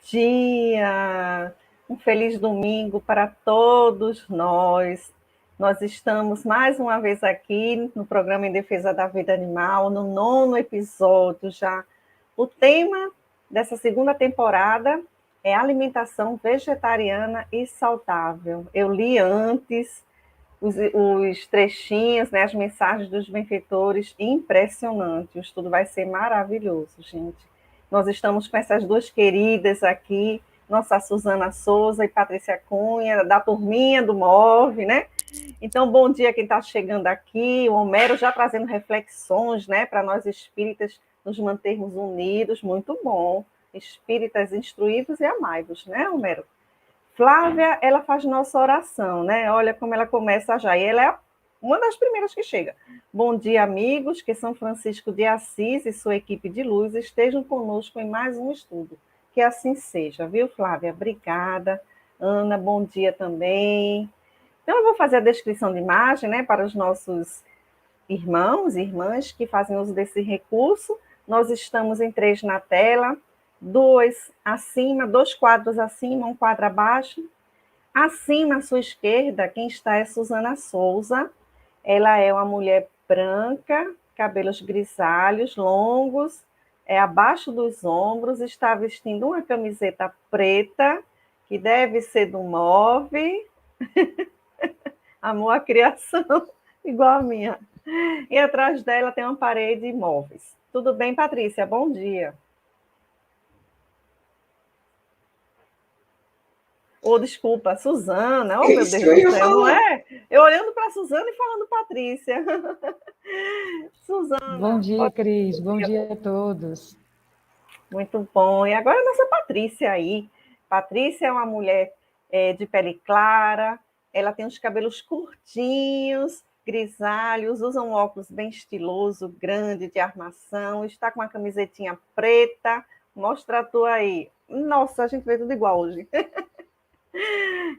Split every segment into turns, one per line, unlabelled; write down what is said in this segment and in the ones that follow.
dia! Um feliz domingo para todos nós. Nós estamos mais uma vez aqui no programa Em Defesa da Vida Animal, no 9º episódio já. O tema dessa segunda temporada é alimentação vegetariana e saudável. Eu li antes os trechinhos, né, as mensagens dos benfeitores, impressionante. O estudo vai ser maravilhoso, gente. Nós estamos com essas duas queridas aqui, nossa Suzana Souza e Patrícia Cunha, da turminha do MOV, né? Então, bom dia quem está chegando aqui, o Homero já trazendo reflexões, né, para nós espíritas nos mantermos unidos, muito bom. Espíritas instruídos e amaivos, né, Homero? Flávia, ela faz nossa oração, né? Olha como ela começa já. E ela é uma das primeiras que chega. Bom dia, amigos, que São Francisco de Assis e sua equipe de luz estejam conosco em mais um estudo. Que assim seja, viu, Flávia? Obrigada. Ana, bom dia também. Então, eu vou fazer a descrição de imagem, né, para os nossos irmãos e irmãs que fazem uso desse recurso. Nós estamos em 3 na tela, 2 acima, 2 quadros acima, um quadro abaixo. Acima à sua esquerda, quem está é Suzana Souza. Ela é uma mulher branca, cabelos grisalhos, longos, abaixo dos ombros, está vestindo uma camiseta preta, que deve ser do MOV, Amor à Criação, igual a minha. E atrás dela tem uma parede de móveis. Tudo bem, Patrícia? Bom dia. Desculpa, Suzana. Oh, meu
Isso que
Deus
eu
do
ia
céu, não
falar.
é? Eu olhando para Suzana e falando Patrícia.
Bom
Suzana.
dia, Cris. Bom dia a todos.
Muito bom. E agora a nossa Patrícia aí. Patrícia é uma mulher de pele clara, ela tem os cabelos curtinhos, grisalhos, usa um óculos bem estiloso, grande, de armação, está com uma camisetinha preta. Mostra a tua aí. Nossa, a gente vê tudo igual hoje.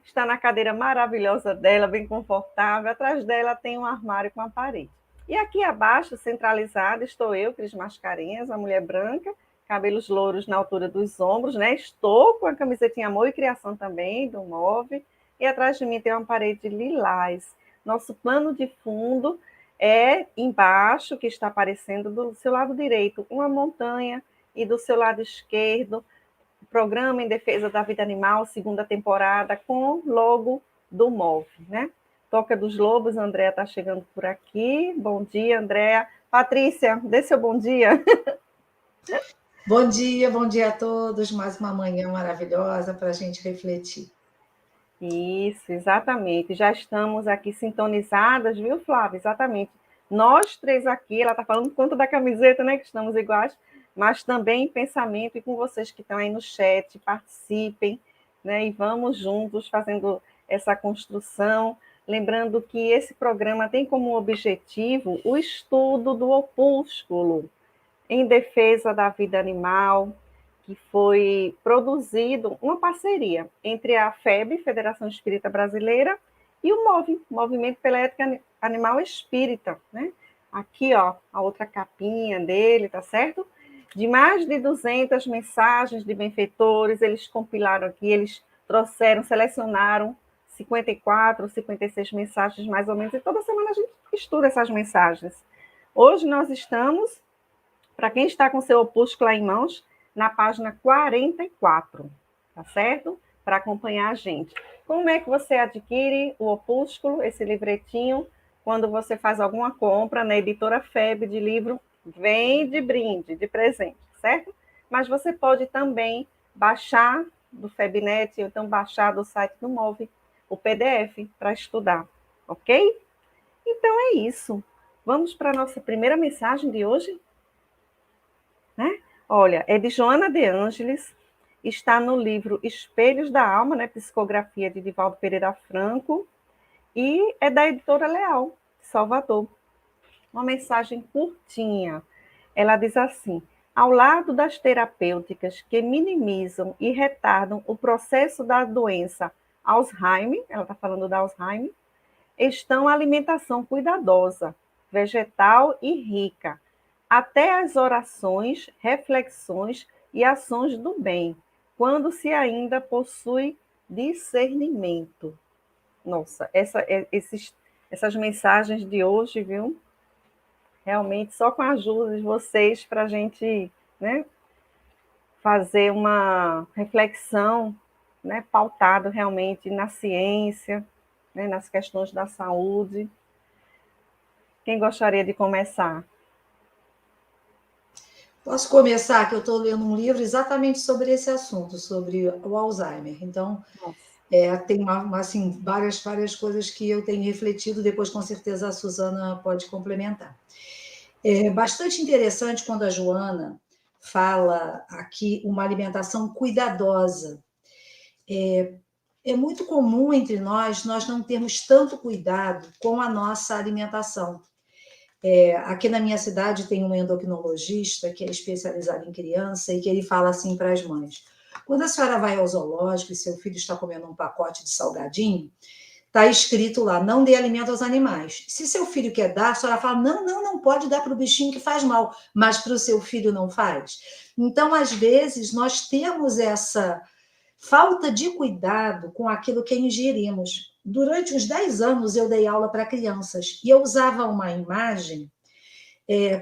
Está na cadeira maravilhosa dela, bem confortável. Atrás dela tem um armário com uma parede. E aqui abaixo, centralizada, estou eu, Cris Mascarenhas, uma mulher branca, cabelos louros na altura dos ombros, né? Estou com a camisetinha Amor e Criação também, do MOV. E atrás de mim tem uma parede lilás. Nosso plano de fundo é embaixo, que está aparecendo do seu lado direito, uma montanha, e do seu lado esquerdo, Programa em Defesa da Vida Animal, segunda temporada, com logo do MOV, né? Toca dos Lobos, a Andréa está chegando por aqui. Bom dia, Andréa. Patrícia, dê seu bom dia.
Bom dia a todos. Mais uma manhã maravilhosa para a gente refletir.
Isso, exatamente. Já estamos aqui sintonizadas, viu, Flávia? Exatamente. Nós três aqui, ela está falando por conta da camiseta, né, que estamos iguais, mas também em pensamento e com vocês que estão aí no chat, participem, né, e vamos juntos fazendo essa construção. Lembrando que esse programa tem como objetivo o estudo do opúsculo em defesa da vida animal, que foi produzido uma parceria entre a FEB, Federação Espírita Brasileira, e o MOV, Movimento pela Ética Animal Espírita, né? Aqui, ó, a outra capinha dele, tá certo? De mais de 200 mensagens de benfeitores, eles compilaram aqui, eles trouxeram, selecionaram 54, 56 mensagens mais ou menos, e toda semana a gente estuda essas mensagens. Hoje nós estamos, para quem está com seu opúsculo em mãos, na página 44, tá certo? Para acompanhar a gente. Como é que você adquire o opúsculo, esse livretinho, quando você faz alguma compra na editora FEB de livro, vem de brinde, de presente, certo? Mas você pode também baixar do FEBnet, ou então baixar do site do MOV, o PDF para estudar, ok? Então é isso. Vamos para a nossa primeira mensagem de hoje? Né? Olha, é de Joana de Ângeles, está no livro Espelhos da Alma, né, psicografia de Divaldo Pereira Franco, e é da editora Leal, de Salvador. Uma mensagem curtinha. Ela diz assim: ao lado das terapêuticas que minimizam e retardam o processo da doença Alzheimer, ela está falando da Alzheimer, estão a alimentação cuidadosa, vegetal e rica, até as orações, reflexões e ações do bem, quando se ainda possui discernimento. Nossa, essas mensagens de hoje, viu? Realmente, só com a ajuda de vocês para a gente, né, fazer uma reflexão, né, pautado realmente na ciência, né, nas questões da saúde. Quem gostaria de começar?
Posso começar, que eu estou lendo um livro exatamente sobre esse assunto, sobre o Alzheimer. Então, tem assim, várias coisas que eu tenho refletido, depois com certeza a Suzana pode complementar. É bastante interessante quando a Joana fala aqui uma alimentação cuidadosa. É muito comum entre nós não termos tanto cuidado com a nossa alimentação. Aqui na minha cidade tem um endocrinologista que é especializado em criança e que ele fala assim para as mães: quando a senhora vai ao zoológico e seu filho está comendo um pacote de salgadinho, está escrito lá, não dê alimento aos animais. Se seu filho quer dar, a senhora fala, não pode dar para o bichinho que faz mal, mas para o seu filho não faz. Então, às vezes, nós temos essa falta de cuidado com aquilo que ingerimos. Durante uns 10 anos, eu dei aula para crianças e eu usava uma imagem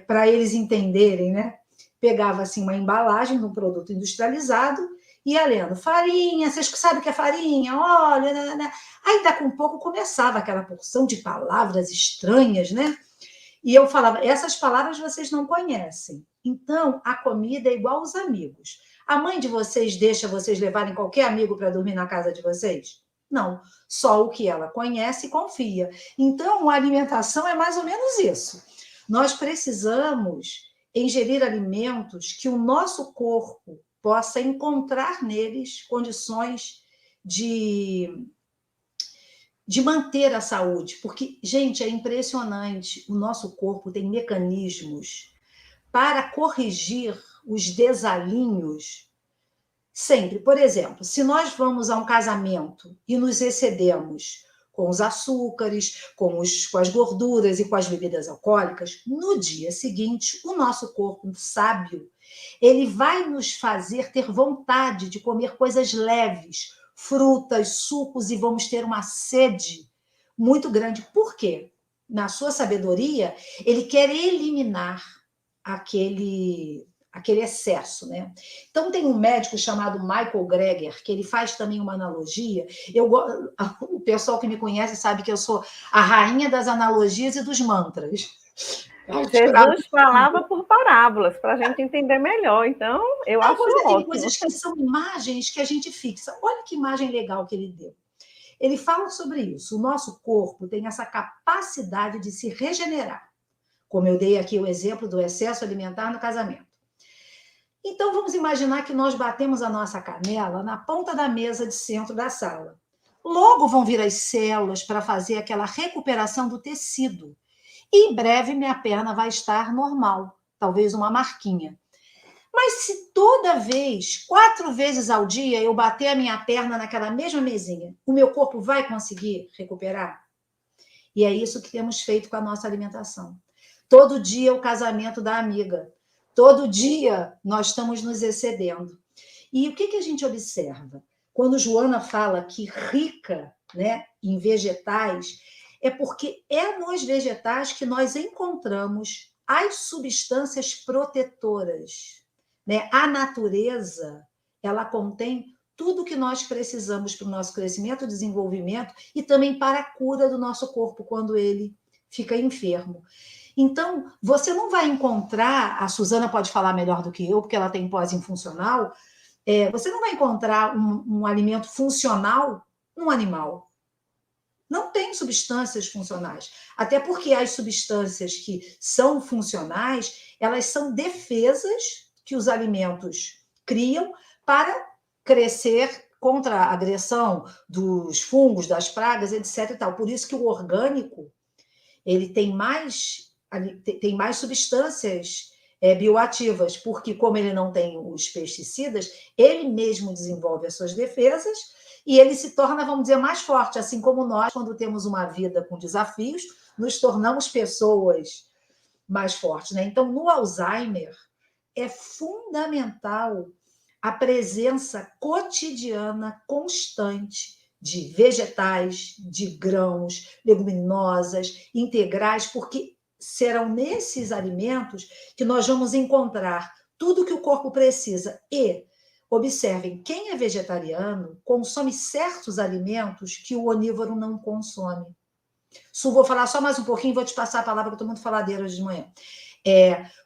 para eles entenderem, né? Pegava assim uma embalagem de um produto industrializado e ia lendo, farinha, vocês sabem o que é farinha? Olha, né? Aí daqui a um pouco começava aquela porção de palavras estranhas, né? E eu falava, essas palavras vocês não conhecem. Então, a comida é igual aos amigos. A mãe de vocês deixa vocês levarem qualquer amigo para dormir na casa de vocês? Não, só o que ela conhece e confia. Então, a alimentação é mais ou menos isso. Nós precisamos ingerir alimentos que o nosso corpo possa encontrar neles condições de manter a saúde. Porque, gente, é impressionante. O nosso corpo tem mecanismos para corrigir os desalinhos sempre. Por exemplo, se nós vamos a um casamento e nos excedemos com os açúcares, com as gorduras e com as bebidas alcoólicas, no dia seguinte, o nosso corpo sábio, ele vai nos fazer ter vontade de comer coisas leves, frutas, sucos, e vamos ter uma sede muito grande. Por quê? Na sua sabedoria, ele quer eliminar aquele excesso, né? Então tem um médico chamado Michael Greger, que ele faz também uma analogia. O pessoal que me conhece sabe que eu sou a rainha das analogias e dos mantras.
Jesus falava por parábolas, para a gente entender melhor, então eu acho ótimo.
Tem coisas que são imagens que a gente fixa. Olha que imagem legal que ele deu. Ele fala sobre isso. O nosso corpo tem essa capacidade de se regenerar. Como eu dei aqui o exemplo do excesso alimentar no casamento. Então, vamos imaginar que nós batemos a nossa canela na ponta da mesa de centro da sala. Logo vão vir as células para fazer aquela recuperação do tecido. E em breve minha perna vai estar normal, talvez uma marquinha. Mas se toda vez, 4 vezes ao dia, eu bater a minha perna naquela mesma mesinha, o meu corpo vai conseguir recuperar? E é isso que temos feito com a nossa alimentação. Todo dia o casamento da amiga. Todo dia nós estamos nos excedendo. E o que a gente observa? Quando Joana fala que rica, né, em vegetais, é porque é nos vegetais que nós encontramos as substâncias protetoras. Né? A natureza, ela contém tudo que nós precisamos para o nosso crescimento, desenvolvimento e também para a cura do nosso corpo quando ele fica enfermo. Então, você não vai encontrar, a Suzana pode falar melhor do que eu, porque ela tem pós-infuncional, você não vai encontrar um alimento funcional num animal. Não tem substâncias funcionais. Até porque as substâncias que são funcionais, elas são defesas que os alimentos criam para crescer contra a agressão dos fungos, das pragas, etc. E tal. Por isso que o orgânico ele tem mais substâncias bioativas, porque como ele não tem os pesticidas, ele mesmo desenvolve as suas defesas e ele se torna, vamos dizer, mais forte, assim como nós, quando temos uma vida com desafios, nos tornamos pessoas mais fortes. Né? Então, no Alzheimer, é fundamental a presença cotidiana, constante, de vegetais, de grãos, leguminosas, integrais, porque serão nesses alimentos que nós vamos encontrar tudo que o corpo precisa. E, observem, quem é vegetariano consome certos alimentos que o onívoro não consome. Vou falar só mais um pouquinho e vou te passar a palavra, que eu estou muito faladeira hoje de manhã.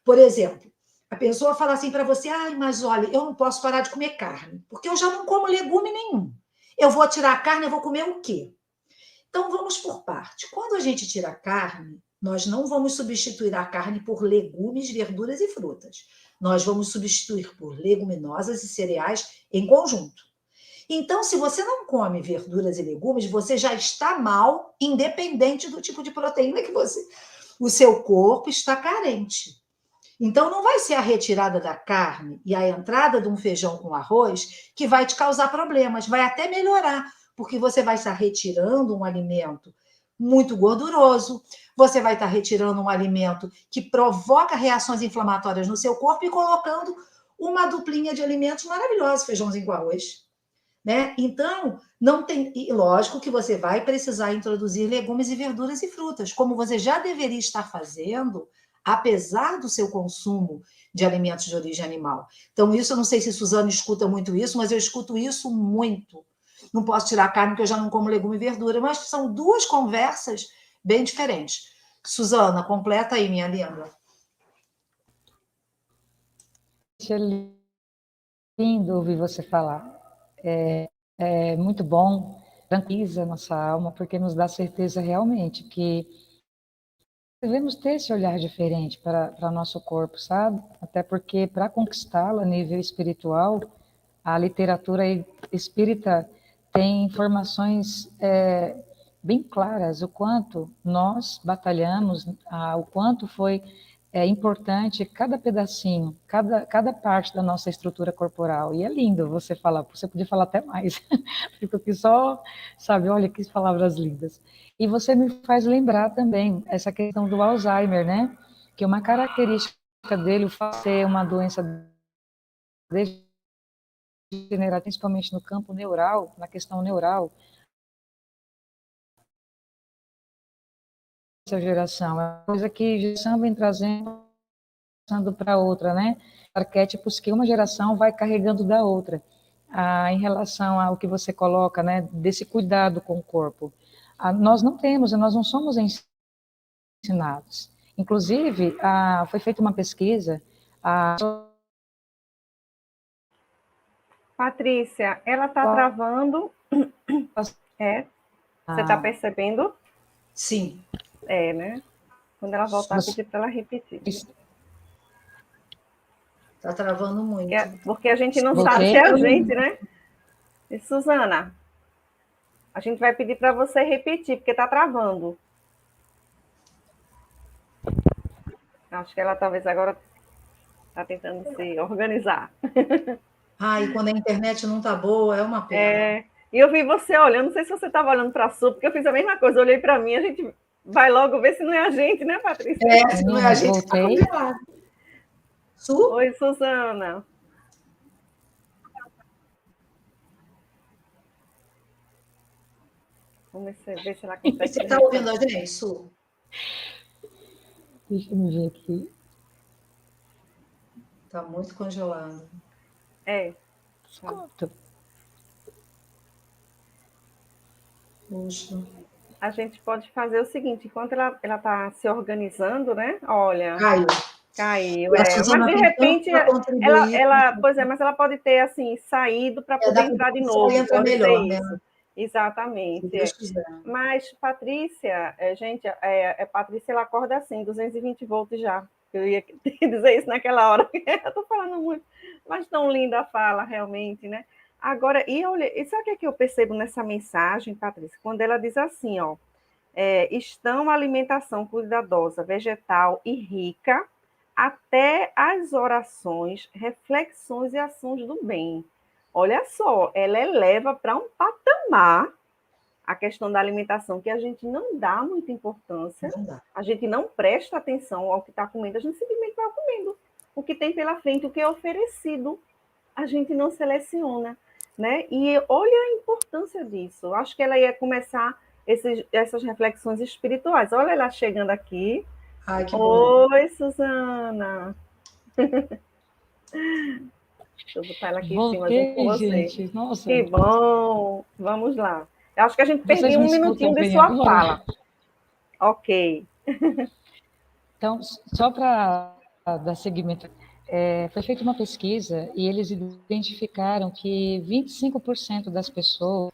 Por exemplo, a pessoa fala assim para você, mas olha, eu não posso parar de comer carne, porque eu já não como legume nenhum. Eu vou tirar a carne, eu vou comer o quê? Então, vamos por parte. Quando a gente tira a carne, nós não vamos substituir a carne por legumes, verduras e frutas. Nós vamos substituir por leguminosas e cereais em conjunto. Então, se você não come verduras e legumes, você já está mal, independente do tipo de proteína que o seu corpo está carente. Então, não vai ser a retirada da carne e a entrada de um feijão com arroz que vai te causar problemas, vai até melhorar, porque você vai estar retirando um alimento muito gorduroso, você vai estar retirando um alimento que provoca reações inflamatórias no seu corpo e colocando uma duplinha de alimentos maravilhosos, feijãozinho com arroz. Né? Então, não tem. E lógico que você vai precisar introduzir legumes e verduras e frutas, como você já deveria estar fazendo, apesar do seu consumo de alimentos de origem animal. Então, isso eu não sei se Suzana escuta muito isso, mas eu escuto isso muito. Não posso tirar a carne porque eu já não como legume e verdura, mas são duas conversas bem diferentes. Suzana, completa aí, minha linda.
É lindo ouvir você falar. É muito bom, tranquiliza a nossa alma, porque nos dá certeza realmente que devemos ter esse olhar diferente para o nosso corpo, sabe? Até porque para conquistá-lo a nível espiritual, a literatura espírita tem informações bem claras, o quanto nós batalhamos, o quanto foi importante cada pedacinho, cada parte da nossa estrutura corporal. E é lindo você falar, você podia falar até mais, fico aqui só, sabe, olha que palavras lindas. E você me faz lembrar também essa questão do Alzheimer, né? Que uma característica dele, o fato de ser uma doença degenerativa, principalmente no campo neural, na questão neural, essa geração, é uma coisa que geração vem trazendo para outra, né? Arquétipos que uma geração vai carregando da outra. Em relação ao que você coloca, né, desse cuidado com o corpo. Nós não temos, nós não somos ensinados. Inclusive, foi feita uma pesquisa.
Patrícia, ela está travando. Você está percebendo?
Sim.
Né? Quando ela voltar, pedir para ela repetir.
Está travando muito.
Porque a gente não sabe se é a gente, né? E, Suzana, a gente vai pedir para você repetir, porque está travando. Acho que ela talvez agora está tentando se organizar.
E quando a internet não está boa, é uma pena.
E eu vi você olhando, não sei se você estava olhando para a Su, porque eu fiz a mesma coisa, eu olhei para mim, a gente vai logo ver se não é a gente, né, Patrícia?
Se não é a gente, está combinado. Su?
Oi, Suzana. Vamos ver se ela consegue.
Você está ouvindo a gente, Su?
Deixa eu ver aqui.
Está muito congelado.
Escuta.
Puxa.
A gente pode fazer o seguinte, enquanto ela está se organizando, né? Olha. Caiu. Mas de repente mas ela pode ter assim saído para poder entrar de novo.
Entra melhor, né?
Exatamente. Mas Patrícia, gente, Patrícia ela acorda assim, 220 volts já. Eu ia dizer isso naquela hora, eu estou falando muito, mas tão linda a fala realmente, né? Agora, e sabe o que eu percebo nessa mensagem, Patrícia? Quando ela diz assim, ó, estão alimentação cuidadosa, vegetal e rica, até as orações, reflexões e ações do bem. Olha só, ela eleva para um patamar a questão da alimentação, que a gente não dá muita importância, a gente não presta atenção ao que está comendo, a gente simplesmente vai comendo o que tem pela frente, o que é oferecido a gente não seleciona, né? E olha a importância disso. Acho que ela ia começar essas reflexões espirituais. Olha ela chegando aqui.
Ai, que bom.
Oi, Suzana. Deixa eu botar ela aqui em cima junto com
Voltei,
você.
gente. Nossa,
Que bom. Vamos lá. Eu acho que a gente
vocês
perdeu
me
um
escutam
minutinho de
bem
sua
agora?
fala. Ok.
Então, só para dar seguimento, foi feita uma pesquisa e eles identificaram que 25% das pessoas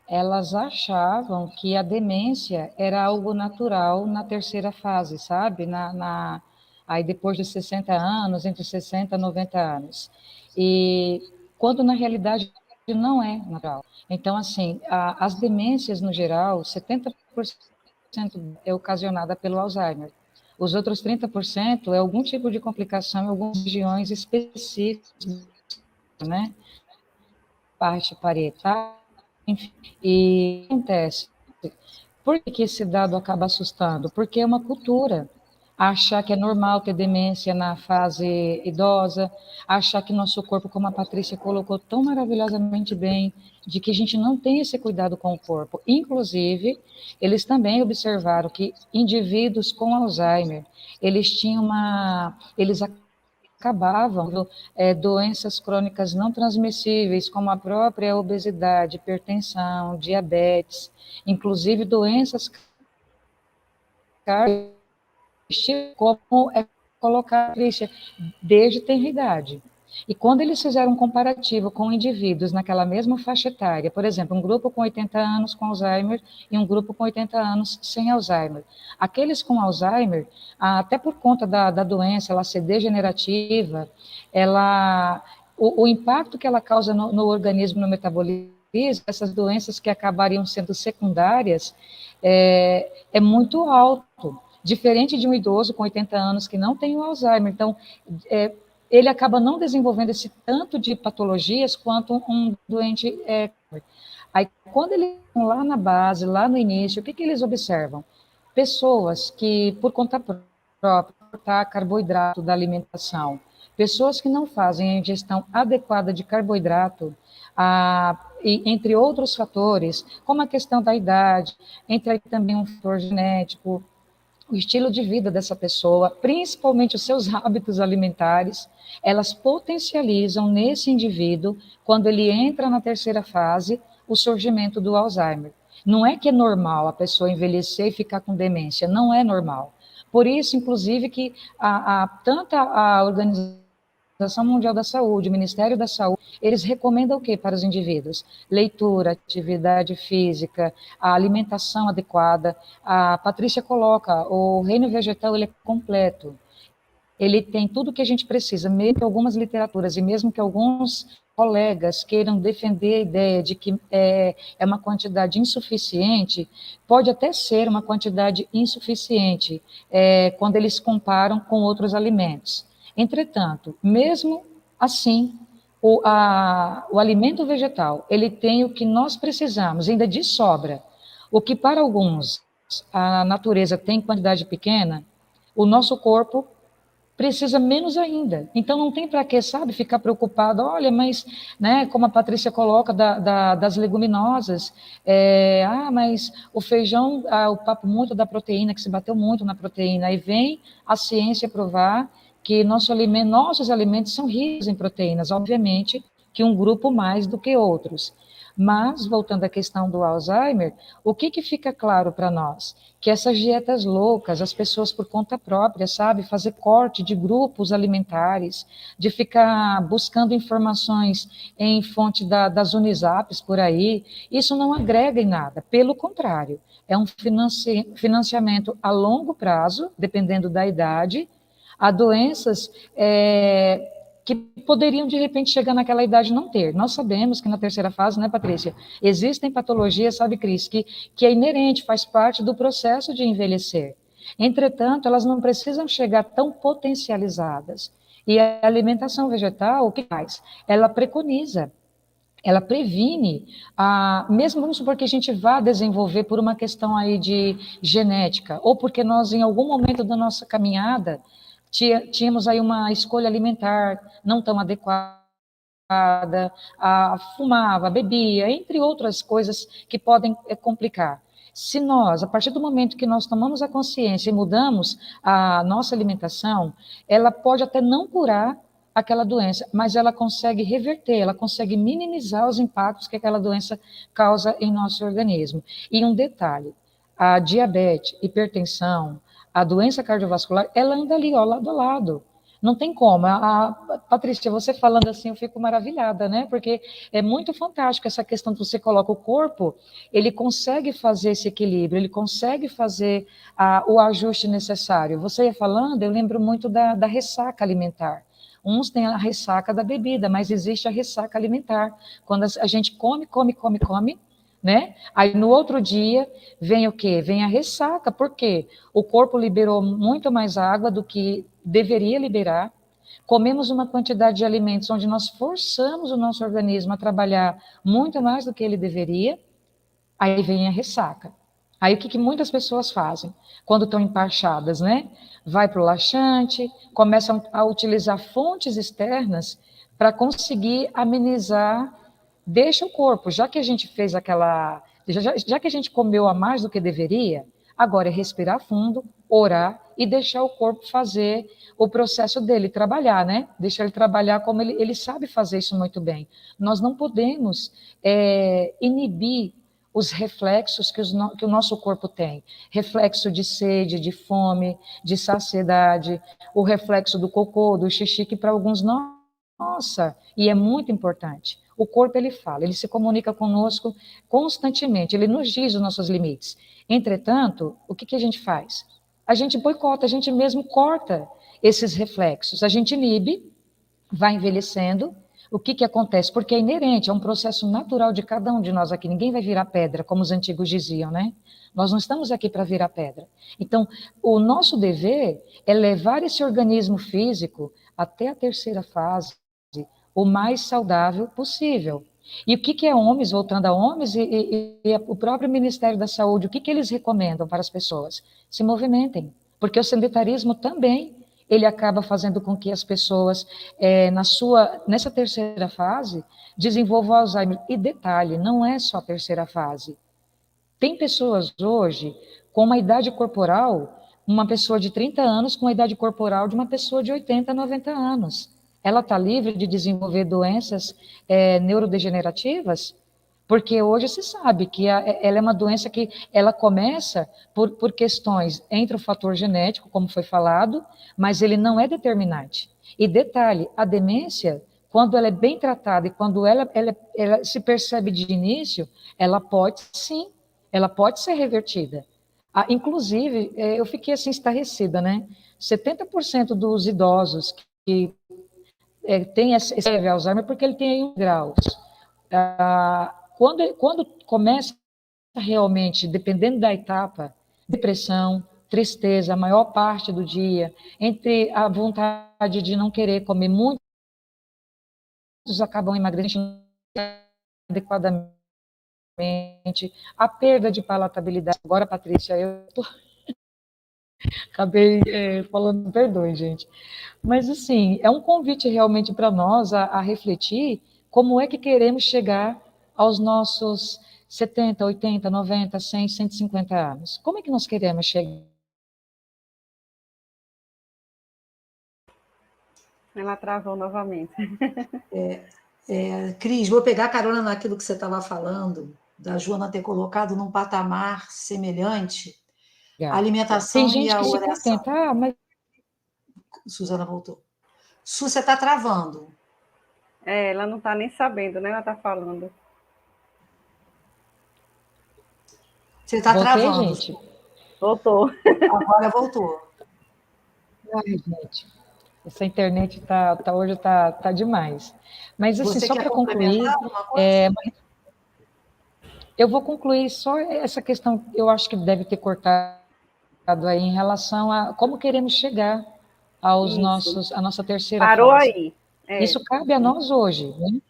elas achavam que a demência era algo natural na terceira fase, sabe? Aí depois de 60 anos, entre 60 e 90 anos. E quando na realidade não é natural. Então, assim, as demências no geral, 70% é ocasionada pelo Alzheimer. Os outros 30% é algum tipo de complicação em algumas regiões específicas, né? Parte parietal, enfim. E acontece. Por que esse dado acaba assustando? Porque é uma cultura. Achar que é normal ter demência na fase idosa, achar que nosso corpo, como a Patrícia colocou tão maravilhosamente bem, de que a gente não tem esse cuidado com o corpo. Inclusive, eles também observaram que indivíduos com Alzheimer, eles acabavam doenças crônicas não transmissíveis, como a própria obesidade, hipertensão, diabetes, inclusive doenças cardiovasculares, como é colocar Christian, desde tenra idade. E quando eles fizeram um comparativo com indivíduos naquela mesma faixa etária, por exemplo, um grupo com 80 anos com Alzheimer e um grupo com 80 anos sem Alzheimer. Aqueles com Alzheimer, até por conta da doença, ela ser degenerativa, o impacto que ela causa no organismo, no metabolismo, essas doenças que acabariam sendo secundárias, é muito alto. Diferente de um idoso com 80 anos que não tem o Alzheimer. Então, ele acaba não desenvolvendo esse tanto de patologias quanto um doente. Aí, quando eles estão lá na base, lá no início, o que eles observam? Pessoas que, por conta própria, cortar carboidrato da alimentação, pessoas que não fazem a ingestão adequada de carboidrato, entre outros fatores, como a questão da idade, entra aí também um fator genético, o estilo de vida dessa pessoa, principalmente os seus hábitos alimentares, elas potencializam nesse indivíduo, quando ele entra na terceira fase, o surgimento do Alzheimer. Não é que é normal a pessoa envelhecer e ficar com demência, não é normal. Por isso, inclusive, que tanto a Organização Mundial da Saúde, o Ministério da Saúde, eles recomendam o que para os indivíduos? Leitura, atividade física, a alimentação adequada. A Patrícia coloca, o reino vegetal ele é completo. Ele tem tudo o que a gente precisa, mesmo que algumas literaturas e mesmo que alguns colegas queiram defender a ideia de que é uma quantidade insuficiente, pode até ser uma quantidade insuficiente quando eles comparam com outros alimentos. Entretanto, mesmo assim, o alimento vegetal, ele tem o que nós precisamos, ainda de sobra. O que para alguns a natureza tem quantidade pequena, o nosso corpo precisa menos ainda. Então não tem para que, sabe, ficar preocupado, olha, mas, né, como a Patrícia coloca das leguminosas, mas o feijão, o papo muito da proteína, que se bateu muito na proteína, aí vem a ciência provar que nossos alimentos são ricos em proteínas, obviamente que um grupo mais do que outros. Mas, voltando à questão do Alzheimer, o que fica claro para nós? Que essas dietas loucas, as pessoas por conta própria, sabe, fazer corte de grupos alimentares, de ficar buscando informações em fonte das Unizaps por aí, isso não agrega em nada, pelo contrário, é um financiamento a longo prazo, dependendo da idade, a doenças que poderiam, de repente, chegar naquela idade e não ter. Nós sabemos que na terceira fase, né, Patrícia, existem patologias, sabe, Cris, que é inerente, faz parte do processo de envelhecer. Entretanto, elas não precisam chegar tão potencializadas. E a alimentação vegetal, o que faz? Ela preconiza, ela previne, mesmo vamos supor que a gente vá desenvolver por uma questão aí de genética, ou porque nós, em algum momento da nossa caminhada, tínhamos aí uma escolha alimentar não tão adequada, fumava, bebia, entre outras coisas que podem complicar. Se nós, a partir do momento que nós tomamos a consciência e mudamos a nossa alimentação, ela pode até não curar aquela doença, mas ela consegue reverter, ela consegue minimizar os impactos que aquela doença causa em nosso organismo. E um detalhe, a diabetes, hipertensão, a doença cardiovascular, ela anda ali, ó, lado a lado. Não tem como. Patrícia, você falando assim, eu fico maravilhada, né? Porque é muito fantástico essa questão que você coloca o corpo, ele consegue fazer esse equilíbrio, ele consegue fazer o ajuste necessário. Você ia falando, eu lembro muito da ressaca alimentar. Uns têm a ressaca da bebida, mas existe a ressaca alimentar. Quando a gente come, né? Aí no outro dia vem o quê? Vem a ressaca, por quê? O corpo liberou muito mais água do que deveria liberar. Comemos uma quantidade de alimentos onde nós forçamos o nosso organismo a trabalhar muito mais do que ele deveria. Aí vem a ressaca. Aí o que muitas pessoas fazem? Quando estão empachadas, né? Vai para o laxante, começam a utilizar fontes externas para conseguir amenizar, deixa o corpo, já que a gente fez já que a gente comeu a mais do que deveria, agora é respirar fundo, orar e deixar o corpo fazer o processo dele, trabalhar, né? Deixar ele trabalhar como ele sabe fazer isso muito bem. Nós não podemos inibir os reflexos que o nosso corpo tem. Reflexo de sede, de fome, de saciedade, o reflexo do cocô, do xixi, que para alguns nossa, e é muito importante. O corpo, ele fala, ele se comunica conosco constantemente, ele nos diz os nossos limites. Entretanto, o que a gente faz? A gente boicota, a gente mesmo corta esses reflexos, a gente inibe, vai envelhecendo. O que acontece? Porque é inerente, é um processo natural de cada um de nós aqui. Ninguém vai virar pedra, como os antigos diziam, né? Nós não estamos aqui para virar pedra. Então, o nosso dever é levar esse organismo físico até a terceira fase, o mais saudável possível. E o que é OMS, voltando a OMS e o próprio Ministério da Saúde, o que eles recomendam para as pessoas? Se movimentem, porque o sedentarismo também ele acaba fazendo com que as pessoas, nessa terceira fase, desenvolvam Alzheimer. E detalhe, não é só a terceira fase. Tem pessoas hoje com uma idade corporal, uma pessoa de 30 anos com a idade corporal de uma pessoa de 80, 90 anos. Ela está livre de desenvolver doenças neurodegenerativas? Porque hoje se sabe que ela é uma doença que ela começa por questões entre o fator genético, como foi falado, mas ele não é determinante. E detalhe, a demência, quando ela é bem tratada e quando ela se percebe de início, ela pode sim, ela pode ser revertida. Inclusive, eu fiquei assim estarrecida, né? 70% dos idosos que têm esse Alzheimer porque ele tem aí 1 grau. Quando começa realmente, dependendo da etapa, depressão, tristeza, a maior parte do dia, entre a vontade de não querer comer, muitos acabam emagrecendo adequadamente, a perda de palatabilidade. Agora, Patrícia, acabei falando, perdoe, gente. Mas, assim, é um convite realmente para nós a refletir como é que queremos chegar aos nossos 70, 80, 90, 100, 150 anos. Como é que nós queremos chegar?
Ela travou novamente.
Cris, vou pegar carona naquilo que você estava falando, da Joana ter colocado num patamar semelhante a
Tem
alimentação e
gente
a
que se
oração.
contenta, mas...
Suzana voltou. Você está travando.
Ela não está nem sabendo, né? Ela está falando.
Você está travando.
gente.
Voltou.
Agora voltou.
Ai, gente, essa internet hoje tá demais. Mas, assim,
Você
só
quer
para concluir,
complementar alguma coisa?
eu vou concluir só essa questão, eu acho que deve ter cortado aí em relação a como queremos chegar à nossa terceira
Parou
fase.
aí.
Isso cabe a nós hoje, né?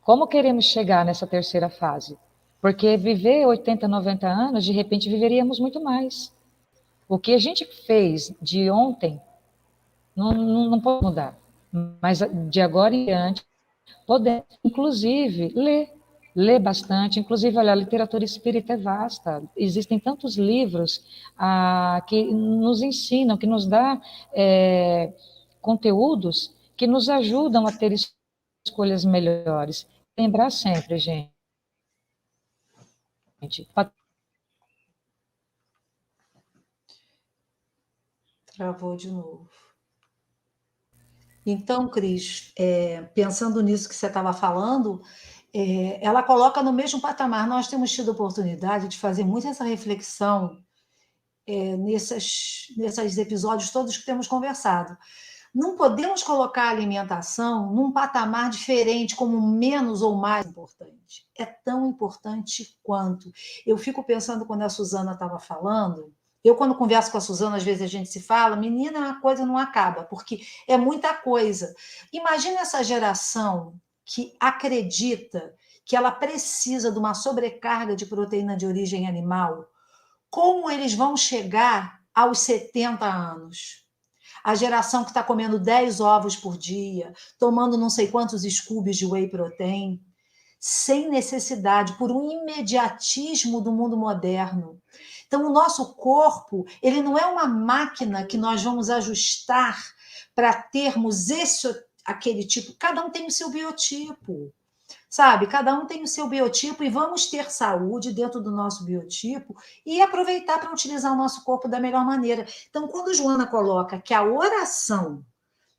Como queremos chegar nessa terceira fase? Porque viver 80, 90 anos, de repente viveríamos muito mais. O que a gente fez de ontem não pode mudar. Mas de agora em diante, Poder, inclusive, ler bastante. Inclusive, olha, a literatura espírita é vasta. Existem tantos livros que nos ensinam, que nos dá conteúdos que nos ajudam a ter escolhas melhores. Lembrar sempre, gente.
Travou de novo. Então, Cris, pensando nisso que você estava falando, ela coloca no mesmo patamar. Nós temos tido oportunidade de fazer muito essa reflexão nesses episódios todos que temos conversado. Não podemos colocar a alimentação num patamar diferente, como menos ou mais importante. É tão importante quanto. Eu fico pensando quando a Suzana estava falando. Eu, quando converso com a Suzana, às vezes a gente se fala, menina, a coisa não acaba, porque é muita coisa. Imagina essa geração que acredita que ela precisa de uma sobrecarga de proteína de origem animal. Como eles vão chegar aos 70 anos? A geração que está comendo 10 ovos por dia, tomando não sei quantos scoops de whey protein, sem necessidade, por um imediatismo do mundo moderno. Então, o nosso corpo, ele não é uma máquina que nós vamos ajustar para termos aquele tipo. Cada um tem o seu biotipo. Sabe, cada um tem o seu biotipo e vamos ter saúde dentro do nosso biotipo e aproveitar para utilizar o nosso corpo da melhor maneira. Então, quando Joana coloca que a oração,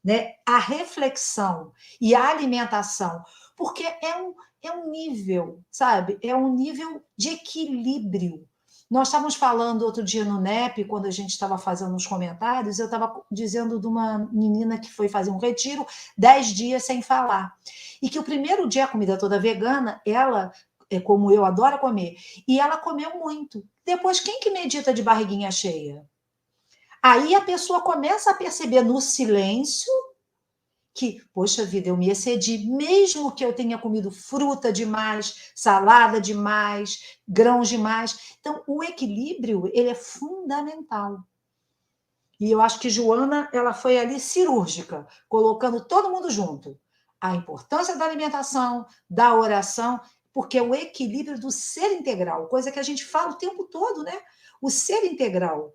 né, a reflexão e a alimentação, porque é um nível, sabe? É um nível de equilíbrio. Nós estávamos falando outro dia no NEP, quando a gente estava fazendo uns comentários, eu estava dizendo de uma menina que foi fazer um retiro 10 dias sem falar. E que o primeiro dia a comida toda vegana, ela, como eu, adora comer, e ela comeu muito. Depois, quem que medita de barriguinha cheia? Aí a pessoa começa a perceber no silêncio que, poxa vida, eu me excedi, mesmo que eu tenha comido fruta demais, salada demais, grãos demais. Então, o equilíbrio, ele é fundamental. E eu acho que Joana, ela foi ali cirúrgica, colocando todo mundo junto. A importância da alimentação, da oração, porque é o equilíbrio do ser integral, coisa que a gente fala o tempo todo, né? O ser integral.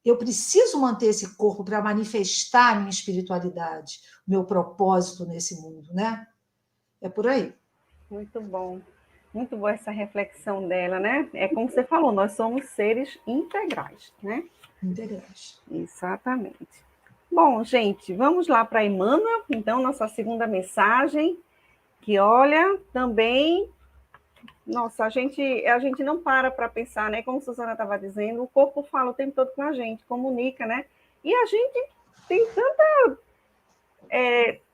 Eu preciso manter esse corpo para manifestar a minha espiritualidade, o meu propósito nesse mundo, né? É por aí.
Muito bom. Muito boa essa reflexão dela, né? É como você falou, nós somos seres integrais, né?
Integrais.
Exatamente. Bom, gente, vamos lá para Emmanuel, então, nossa segunda mensagem, que olha, também, nossa, a gente não para pensar, né? Como a Suzana estava dizendo, o corpo fala o tempo todo com a gente, comunica, né? E a gente tem tanta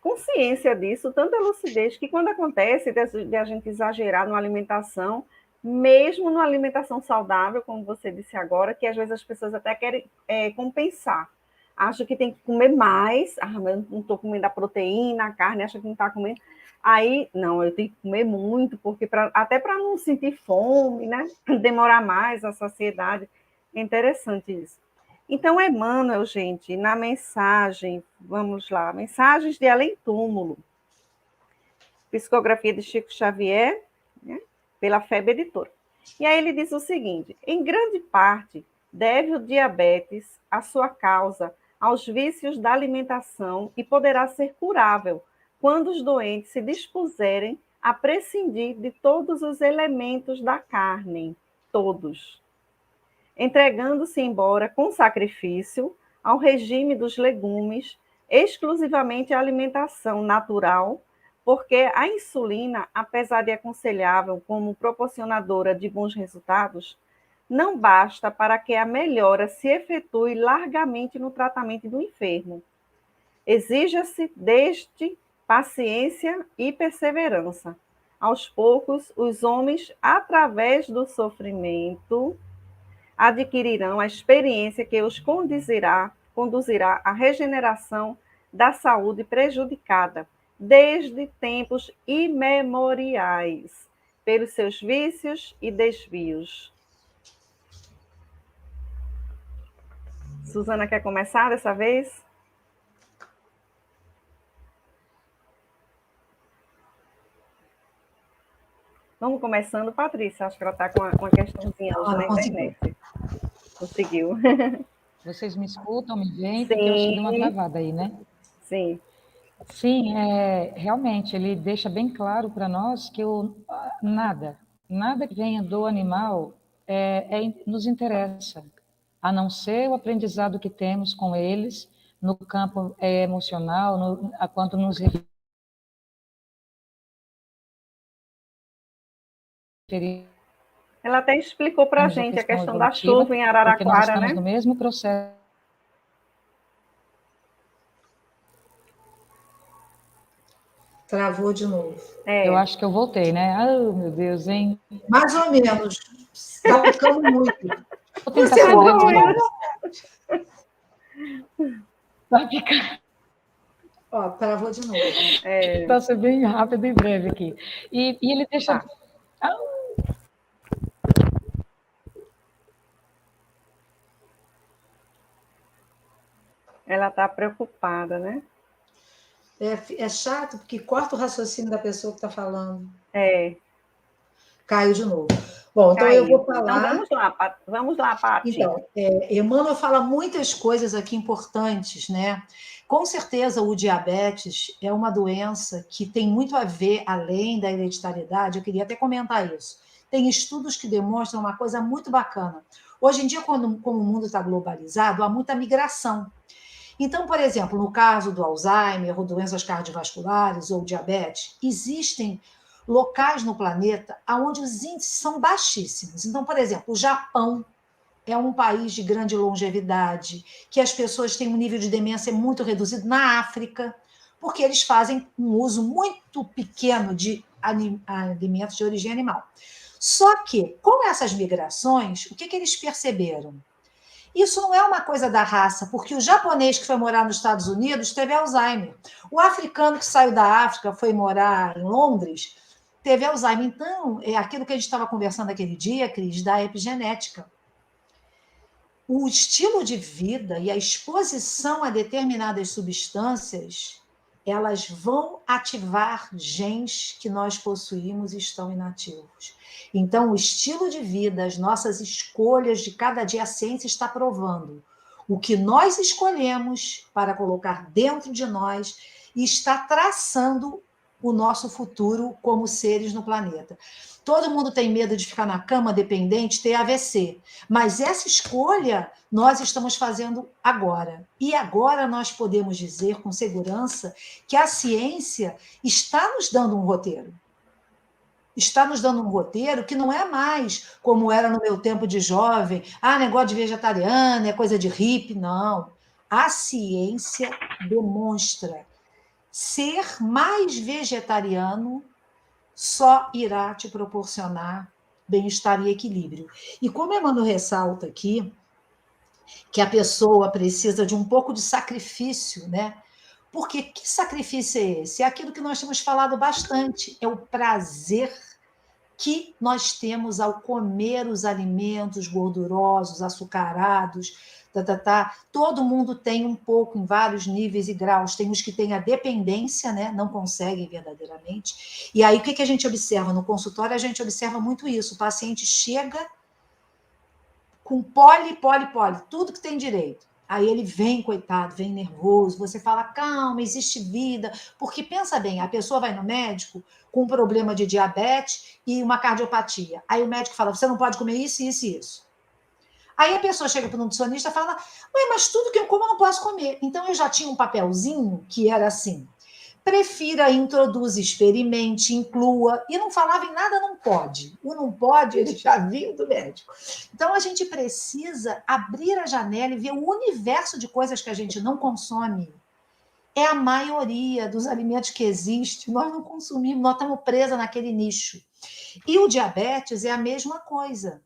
consciência disso, tanta lucidez, que quando acontece de a gente exagerar numa alimentação, mesmo numa alimentação saudável, como você disse agora, que às vezes as pessoas até querem compensar. Acham que tem que comer mais, mas eu não estou comendo a proteína, a carne, acha que não está comendo. Aí, não, eu tenho que comer muito, porque até para não sentir fome, né? Demorar mais a saciedade. É interessante isso. Então, Emmanuel, gente, na mensagem, vamos lá, Mensagens de Além Túmulo, psicografia de Chico Xavier, né, pela FEB Editora. E aí ele diz o seguinte: em grande parte, deve o diabetes a sua causa aos vícios da alimentação e poderá ser curável quando os doentes se dispuserem a prescindir de todos os elementos da carne, todos, entregando-se embora com sacrifício ao regime dos legumes, exclusivamente à alimentação natural, porque a insulina, apesar de aconselhável como proporcionadora de bons resultados, não basta para que a melhora se efetue largamente no tratamento do enfermo. Exija-se deste paciência e perseverança. Aos poucos, os homens, através do sofrimento, adquirirão a experiência que os conduzirá à regeneração da saúde prejudicada, desde tempos imemoriais, pelos seus vícios e desvios. Suzana quer começar dessa vez? Vamos começando, Patrícia. Acho que ela está com uma questãozinha hoje na internet. Conseguiu.
Vocês me escutam, me veem? Porque eu acho que deu uma
Sim,
travada aí, né?
sim.
Sim, realmente, ele deixa bem claro para nós que nada que venha do animal nos interessa, a não ser o aprendizado que temos com eles no campo emocional, quanto nos referimos
Ela até explicou para a
à
gente a
questão
questão da
evolutiva,
chuva em
porque nós
Araraquara,
estamos
né?
no mesmo processo.
Travou de novo.
Eu
É.
acho que eu voltei, né? Oh, meu Deus, hein?
Mais ou menos. Está picando muito.
Vou tentar
Você
ser breve de
voltou,
novo.
né?
Vai ficar,
Ó, travou de novo.
vai ser bem rápido e breve aqui. E ele deixa.
Tá.
Ah,
Ela está preocupada, né?
É chato porque corta o raciocínio da pessoa que está falando.
É.
Caiu de novo. Bom, então eu
Caiu.
vou
Então
falar.
vamos lá, Pati.
Então, Emmanuel fala muitas coisas aqui importantes, né? Com certeza, o diabetes é uma doença que tem muito a ver, além da hereditariedade, eu queria até comentar isso. Tem estudos que demonstram uma coisa muito bacana. Hoje em dia, como o mundo está globalizado, há muita migração. Então, por exemplo, no caso do Alzheimer, ou doenças cardiovasculares, ou diabetes, existem locais no planeta onde os índices são baixíssimos. Então, por exemplo, o Japão é um país de grande longevidade, que as pessoas têm um nível de demência muito reduzido na África, porque eles fazem um uso muito pequeno de alimentos de origem animal. Só que, com essas migrações, o que eles perceberam? Isso não é uma coisa da raça, porque o japonês que foi morar nos Estados Unidos teve Alzheimer. O africano que saiu da África foi morar em Londres teve Alzheimer. Então, é aquilo que a gente estava conversando aquele dia, Cris, da epigenética. O estilo de vida e a exposição a determinadas substâncias, elas vão ativar genes que nós possuímos e estão inativos. Então, o estilo de vida, as nossas escolhas de cada dia, a ciência está provando. O que nós escolhemos para colocar dentro de nós e está traçando o nosso futuro como seres no planeta. Todo mundo tem medo de ficar na cama dependente, ter AVC. Mas essa escolha nós estamos fazendo agora. E agora nós podemos dizer com segurança que a ciência está nos dando um roteiro. Está nos dando um roteiro que não é mais como era no meu tempo de jovem, negócio de vegetariano, é coisa de hippie. Não. A ciência demonstra ser mais vegetariano só irá te proporcionar bem-estar e equilíbrio. E como Emmanuel ressalta aqui, que a pessoa precisa de um pouco de sacrifício, né? Porque que sacrifício é esse? É aquilo que nós temos falado bastante, é o prazer que nós temos ao comer os alimentos gordurosos, açucarados, Todo mundo tem um pouco, em vários níveis e graus. Tem os que têm a dependência, né? Não conseguem verdadeiramente. E aí, o que a gente observa? No consultório, a gente observa muito isso. O paciente chega com poli, tudo que tem direito. Aí ele vem, coitado, vem nervoso, você fala, calma, existe vida. Porque, pensa bem, a pessoa vai no médico com um problema de diabetes e uma cardiopatia. Aí o médico fala, você não pode comer isso, isso e isso. Aí a pessoa chega para o nutricionista e fala, ué, mas tudo que eu como eu não posso comer. Então eu já tinha um papelzinho que era assim, prefira, introduza, experimente, inclua, e não falava em nada não pode. O não pode, ele já viu do médico. Então, a gente precisa abrir a janela e ver o universo de coisas que a gente não consome. É a maioria dos alimentos que existe, nós não consumimos, nós estamos presas naquele nicho. E o diabetes é a mesma coisa,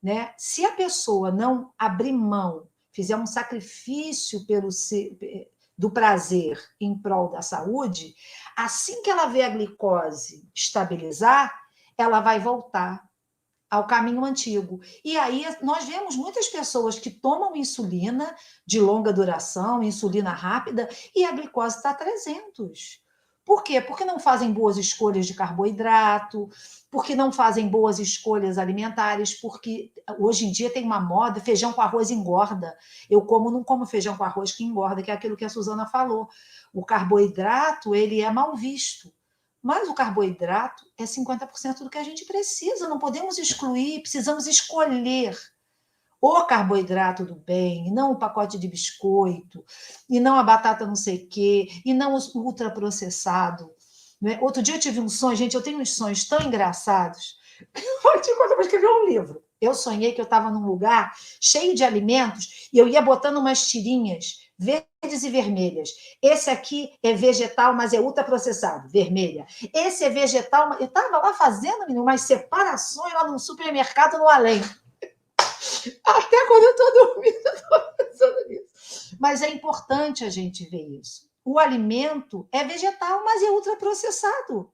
né? Se a pessoa não abrir mão, fizer um sacrifício do prazer em prol da saúde, assim que ela vê a glicose estabilizar, ela vai voltar ao caminho antigo. E aí nós vemos muitas pessoas que tomam insulina de longa duração, insulina rápida, e a glicose está 300. Por quê? Porque não fazem boas escolhas de carboidrato, porque não fazem boas escolhas alimentares, porque hoje em dia tem uma moda, feijão com arroz engorda. Eu não como feijão com arroz que engorda, que é aquilo que a Suzana falou. O carboidrato, ele é mal visto. Mas o carboidrato é 50% do que a gente precisa, não podemos excluir, precisamos escolher o carboidrato do bem, e não o pacote de biscoito, e não a batata não sei o quê, e não o ultraprocessado. Né? Outro dia eu tive um sonho, gente, eu tenho uns sonhos tão engraçados. Eu vou escrever um livro. Eu sonhei que eu estava num lugar cheio de alimentos e eu ia botando umas tirinhas verdes e vermelhas. Esse aqui é vegetal, mas é ultraprocessado, vermelha. Esse é vegetal, eu estava lá fazendo umas separações lá num supermercado no além. Até quando eu estou dormindo, eu estou pensando nisso. Mas é importante a gente ver isso. O alimento é vegetal, mas é ultraprocessado.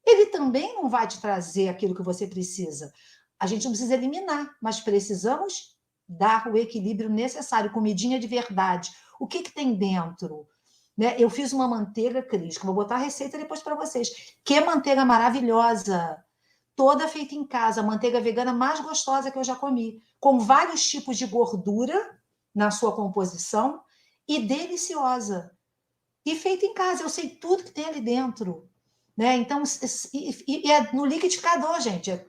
Ele também não vai te trazer aquilo que você precisa. A gente não precisa eliminar, mas precisamos dar o equilíbrio necessário, comidinha de verdade. O que tem dentro? Né? Eu fiz uma manteiga, Cris, que vou botar a receita depois para vocês. Que manteiga maravilhosa! Toda feita em casa, a manteiga vegana mais gostosa que eu já comi, com vários tipos de gordura na sua composição e deliciosa. E feita em casa, eu sei tudo que tem ali dentro. Né? Então, e é no liquidificador, gente, é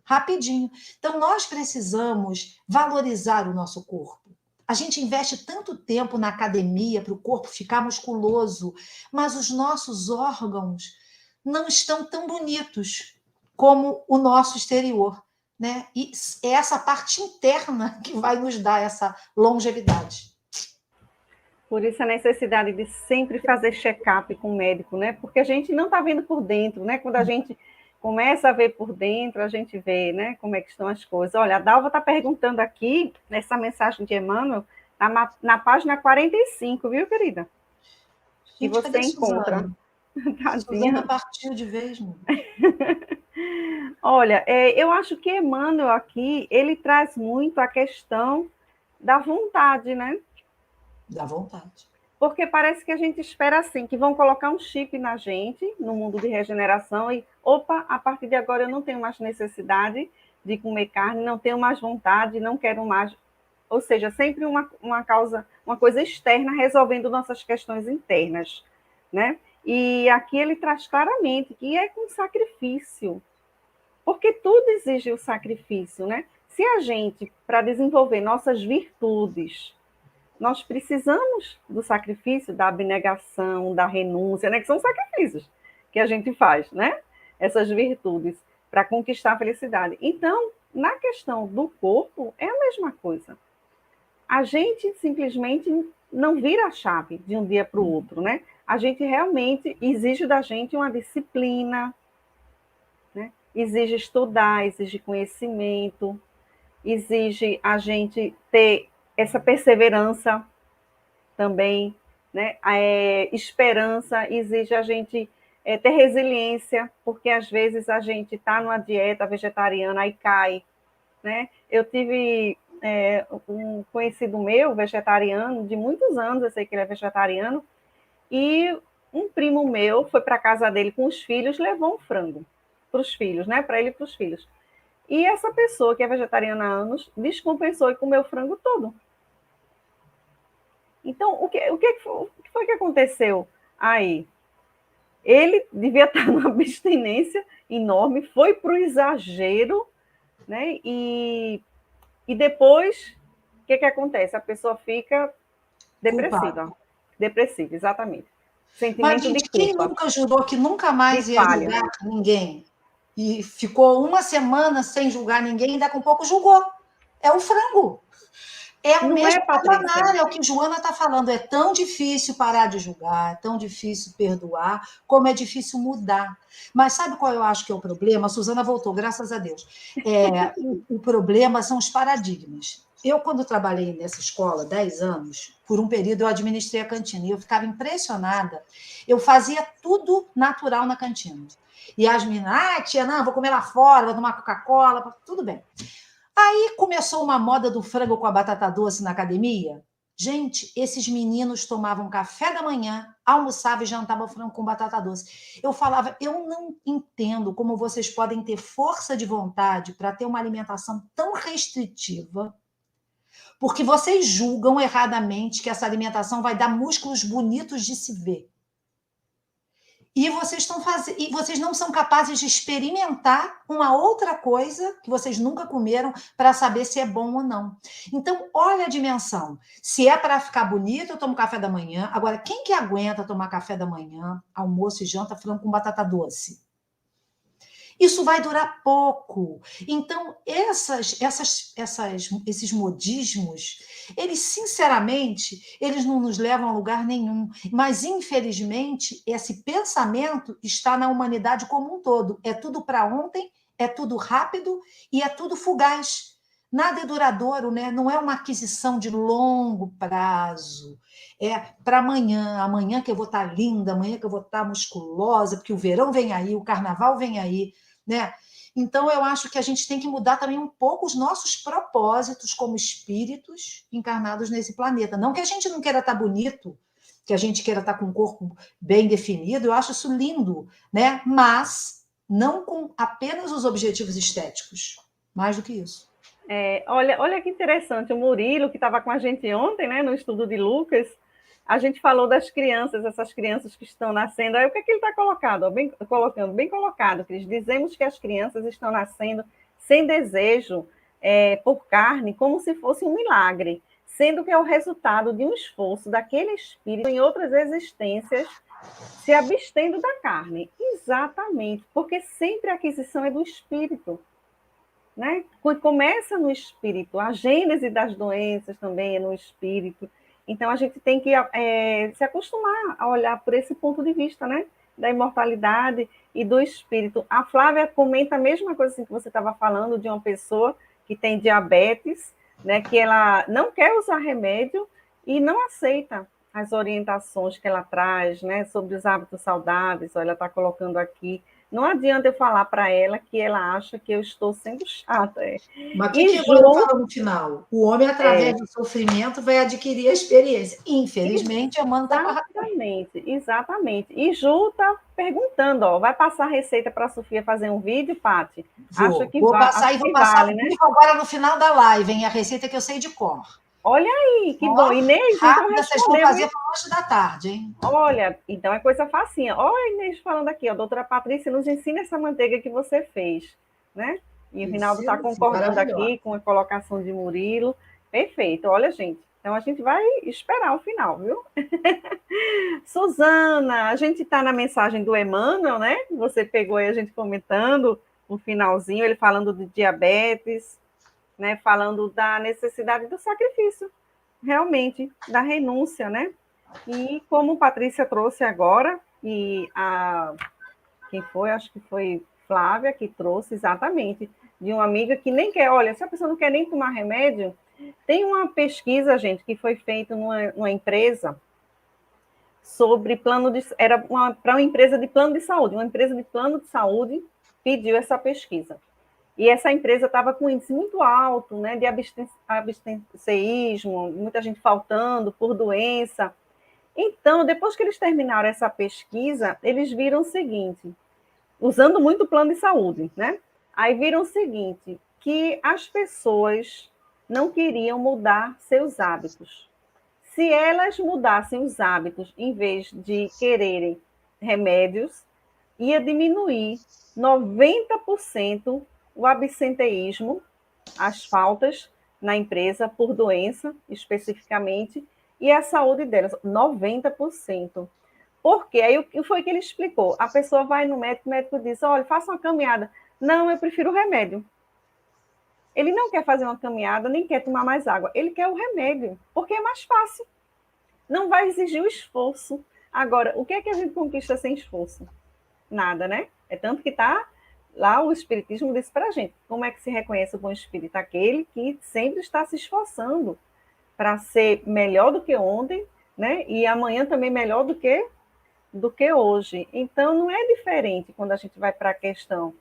rapidinho. Então, nós precisamos valorizar o nosso corpo. A gente investe tanto tempo na academia para o corpo ficar musculoso, mas os nossos órgãos não estão tão bonitos como o nosso exterior. Né? E é essa parte interna que vai nos dar essa longevidade.
Por isso a necessidade de sempre fazer check-up com o médico, né? Porque a gente não está vendo por dentro, né? Quando a gente começa a ver por dentro, a gente vê, né? Como é que estão as coisas. Olha, a Dalva está perguntando aqui, nessa mensagem de Emmanuel, na página 45, viu, querida? Que você encontra.
Suzana partiu de vez, mano.
Olha, eu acho que Emmanuel aqui, ele traz muito a questão da vontade, né?
Da vontade.
Porque parece que a gente espera assim, que vão colocar um chip na gente, no mundo de regeneração, e, opa, a partir de agora eu não tenho mais necessidade de comer carne, não tenho mais vontade, não quero mais. Ou seja, sempre uma coisa externa resolvendo nossas questões internas, né? E aqui ele traz claramente que é com sacrifício, porque tudo exige o sacrifício, né? Se a gente, para desenvolver nossas virtudes, nós precisamos do sacrifício, da abnegação, da renúncia, né? Que são sacrifícios que a gente faz, né? Essas virtudes para conquistar a felicidade. Então, na questão do corpo, é a mesma coisa. A gente simplesmente não vira a chave de um dia para o outro, né? A gente realmente exige da gente uma disciplina, né? Exige estudar, exige conhecimento, exige a gente ter essa perseverança também, né? Esperança exige a gente ter resiliência, porque às vezes a gente está numa dieta vegetariana e cai, né? Eu tive um conhecido meu, vegetariano, de muitos anos, eu sei que ele é vegetariano, e um primo meu foi para a casa dele com os filhos, levou um frango para os filhos, né? Para ele e para os filhos. E essa pessoa que é vegetariana há anos descompensou e comeu o frango todo. Então, o que foi que aconteceu aí? Ele devia estar numa abstinência enorme, foi para o exagero, né? E depois, o que acontece? A pessoa fica depressiva. Depressiva, exatamente. Sentimento
Mas, gente,
de culpa.
quem nunca jurou que nunca mais ia julgar ninguém? E ficou uma semana sem julgar ninguém, ainda com pouco julgou. É o frango. É o mesmo patamar, é o que Joana está falando. É tão difícil parar de julgar, é tão difícil perdoar, como é difícil mudar. Mas sabe qual eu acho que é o problema? A Suzana voltou, graças a Deus. O problema são os paradigmas. Eu, quando trabalhei nessa escola, 10 anos, por um período eu administrei a cantina, e eu ficava impressionada. Eu fazia tudo natural na cantina. E as meninas, tia, não, vou comer lá fora, vou tomar Coca-Cola, tudo bem. Aí começou uma moda do frango com a batata doce na academia. Gente, esses meninos tomavam café da manhã, almoçavam e jantavam frango com batata doce. Eu falava, eu não entendo como vocês podem ter força de vontade para ter uma alimentação tão restritiva, porque vocês julgam erradamente que essa alimentação vai dar músculos bonitos de se ver. E vocês não são capazes de experimentar uma outra coisa que vocês nunca comeram para saber se é bom ou não. Então, olha a dimensão. Se é para ficar bonito, eu tomo café da manhã. Agora, quem que aguenta tomar café da manhã, almoço e janta frango com batata doce? Isso vai durar pouco. Então, esses modismos, eles, sinceramente, eles não nos levam a lugar nenhum. Mas, infelizmente, esse pensamento está na humanidade como um todo. É tudo para ontem, é tudo rápido e é tudo fugaz. Nada é duradouro, né? Não é uma aquisição de longo prazo. É para amanhã, amanhã que eu vou estar linda, amanhã que eu vou estar musculosa, porque o verão vem aí, o carnaval vem aí, né? Então, eu acho que a gente tem que mudar também um pouco os nossos propósitos como espíritos encarnados nesse planeta. Não que a gente não queira estar bonito, que a gente queira estar com um corpo bem definido, eu acho isso lindo, né? Mas não com apenas os objetivos estéticos, mais do que isso.
Olha que interessante, o Murilo, que estava com a gente ontem, né, no estudo de Lucas, a gente falou das crianças, essas crianças que estão nascendo. Aí o que é que ele está colocando? Bem colocado, Cris. Dizemos que as crianças estão nascendo sem desejo por carne, como se fosse um milagre, sendo que é o resultado de um esforço daquele espírito em outras existências se abstendo da carne. Exatamente, porque sempre a aquisição é do espírito. Né? Começa no espírito, a gênese das doenças também é no espírito. Então, a gente tem que se acostumar a olhar por esse ponto de vista, né? Da imortalidade e do espírito. A Flávia comenta a mesma coisa assim, que você estava falando, de uma pessoa que tem diabetes, né? Que ela não quer usar remédio e não aceita as orientações que ela traz, né? Sobre os hábitos saudáveis. Olha, ela está colocando aqui. Não adianta eu falar para ela que ela acha que eu estou sendo chata.
Mas o que Emmanuel fala no final? O homem, através do sofrimento, vai adquirir a experiência. Infelizmente, Emmanuel está com a razão.
Exatamente. E Ju está perguntando, ó, vai passar a receita para a Sofia fazer um vídeo, Paty?
Vou passar e vou passar vale, né? Agora no final da live, hein? A receita que eu sei de cor.
Olha aí, que bom. Inês,
rápida, então vocês vão fazer para hoje da tarde, hein?
Olha, então é coisa facinha. Olha a Inês falando aqui, ó, doutora Patrícia, nos ensina essa manteiga que você fez, né? E o Rinaldo está concordando aqui com a colocação de Murilo. Perfeito. Olha, gente, então a gente vai esperar o final, viu? Suzana, a gente está na mensagem do Emmanuel, né? Você pegou aí a gente comentando o finalzinho, ele falando de diabetes, né? Falando da necessidade do sacrifício, realmente, da renúncia, né? E como Patrícia trouxe agora, e quem foi? Acho que foi Flávia que trouxe exatamente, de uma amiga que nem quer, olha, se a pessoa não quer nem tomar remédio, tem uma pesquisa, gente, que foi feita numa empresa sobre plano de... Era para uma empresa de plano de saúde. Uma empresa de plano de saúde pediu essa pesquisa. E essa empresa estava com um índice muito alto, né, de abstencionismo, muita gente faltando por doença. Então, depois que eles terminaram essa pesquisa, eles viram o seguinte, usando muito o plano de saúde, né? Aí viram o seguinte, que as pessoas não queriam mudar seus hábitos. Se elas mudassem os hábitos, em vez de quererem remédios, ia diminuir 90% o absenteísmo, as faltas na empresa por doença, especificamente, e a saúde delas, 90%. Por quê? Aí o que foi que ele explicou? A pessoa vai no médico, o médico diz, olha, faça uma caminhada. Não, eu prefiro o remédio. Ele não quer fazer uma caminhada, nem quer tomar mais água. Ele quer o remédio, porque é mais fácil. Não vai exigir o esforço. Agora, o que é que a gente conquista sem esforço? Nada, né? É tanto que está lá o Espiritismo disse para a gente. Como é que se reconhece o bom espírito? Aquele que sempre está se esforçando para ser melhor do que ontem, né? E amanhã também melhor do que hoje. Então, não é diferente quando a gente vai para a questão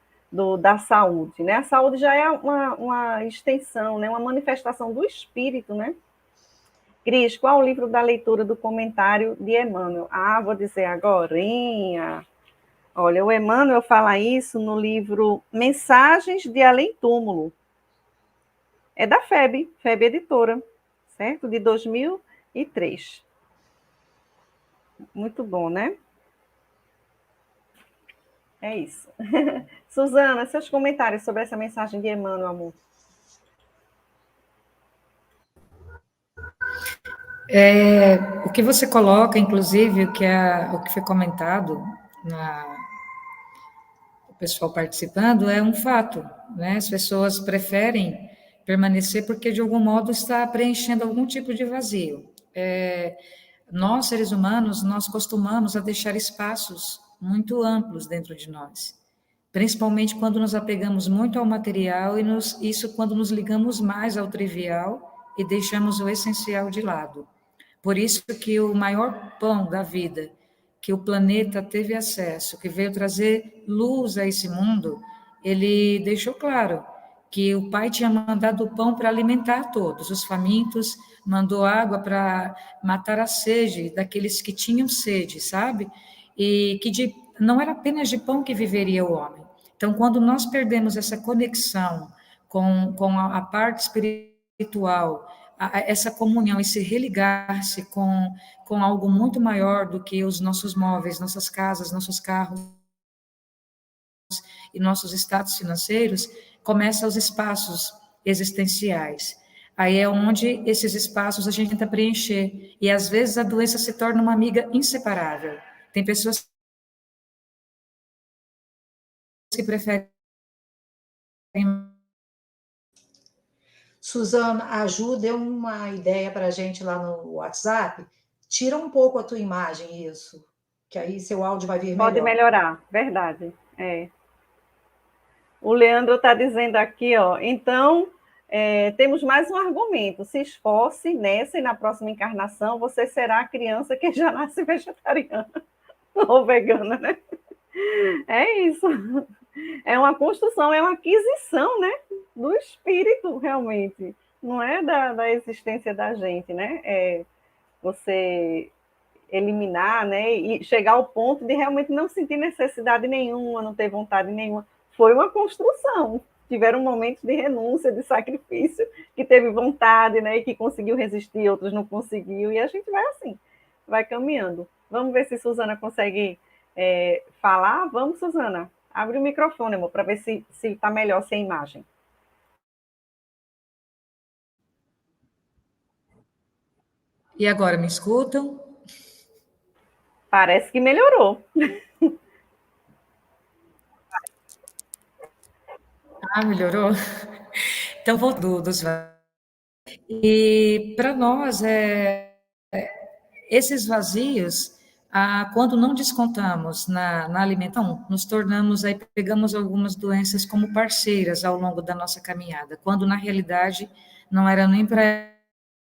da saúde, né? A saúde já é uma extensão, né? Uma manifestação do espírito, né? Cris, qual o livro da leitura do comentário de Emmanuel? Ah, vou dizer agorinha. Olha, o Emmanuel fala isso no livro Mensagens de Além Túmulo. É da FEB Editora, certo? De 2003. Muito bom, né? É isso. Suzana, seus comentários sobre essa mensagem de Emmanuel, amor.
O que você coloca, inclusive, o que foi comentado o pessoal participando, é um fato, né? As pessoas preferem permanecer porque, de algum modo, está preenchendo algum tipo de vazio. Nós, seres humanos, nós costumamos a deixar espaços muito amplos dentro de nós, principalmente quando nos apegamos muito ao material e isso quando nos ligamos mais ao trivial e deixamos o essencial de lado. Por isso que o maior pão da vida que o planeta teve acesso, que veio trazer luz a esse mundo, ele deixou claro que o Pai tinha mandado o pão para alimentar todos, os famintos, mandou água para matar a sede daqueles que tinham sede, sabe? E que não era apenas de pão que viveria o homem. Então, quando nós perdemos essa conexão com a parte espiritual, essa comunhão, esse religar-se com algo muito maior do que os nossos móveis, nossas casas, nossos carros e nossos status financeiros, começa os espaços existenciais. Aí é onde esses espaços a gente tenta preencher. E às vezes a doença se torna uma amiga inseparável. Tem pessoas que preferem.
Suzana, a Ju deu uma ideia para a gente lá no WhatsApp. Tira um pouco a tua imagem, isso, que aí seu áudio vai vir
Pode
melhor.
melhorar, verdade. É. O Leandro está dizendo aqui, ó, então, temos mais um argumento. Se esforce nessa e na próxima encarnação, você será a criança que já nasce vegetariana ou vegana, né? É isso. É uma construção, é uma aquisição, né? Do espírito, realmente. Não é da existência da gente, né? É você eliminar, né? E chegar ao ponto de realmente não sentir necessidade nenhuma, não ter vontade nenhuma. Foi uma construção. Tiveram momentos de renúncia, de sacrifício, que teve vontade, né? E que conseguiu resistir, outros não conseguiu. E a gente vai assim, vai caminhando. Vamos ver se Suzana consegue falar. Vamos, Suzana. Abre o microfone, amor, para ver se está melhor sem imagem.
E agora, me escutam?
Parece que melhorou.
Ah, melhorou? Então, vou dos. E para nós, esses vazios, quando não descontamos na alimentação, nos tornamos, aí pegamos algumas doenças como parceiras ao longo da nossa caminhada, quando na realidade não era nem para.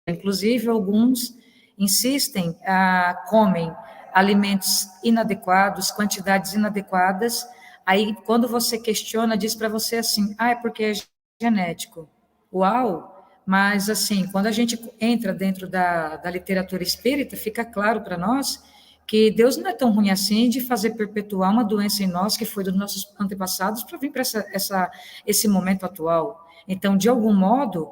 Inclusive, alguns insistem, comem alimentos inadequados, quantidades inadequadas. Aí, quando você questiona, diz para você assim: é porque é genético. Uau! Mas, assim, quando a gente entra dentro da literatura espírita, fica claro para nós que Deus não é tão ruim assim de fazer perpetuar uma doença em nós que foi dos nossos antepassados para vir para esse momento atual. Então, de algum modo,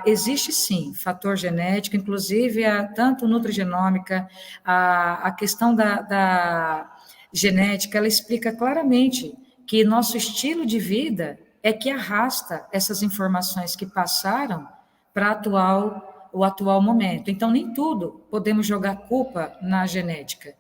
existe sim fator genético, inclusive tanto nutrigenômica, a questão da genética, ela explica claramente que nosso estilo de vida é que arrasta essas informações que passaram para o atual momento. Então, nem tudo podemos jogar culpa na genética.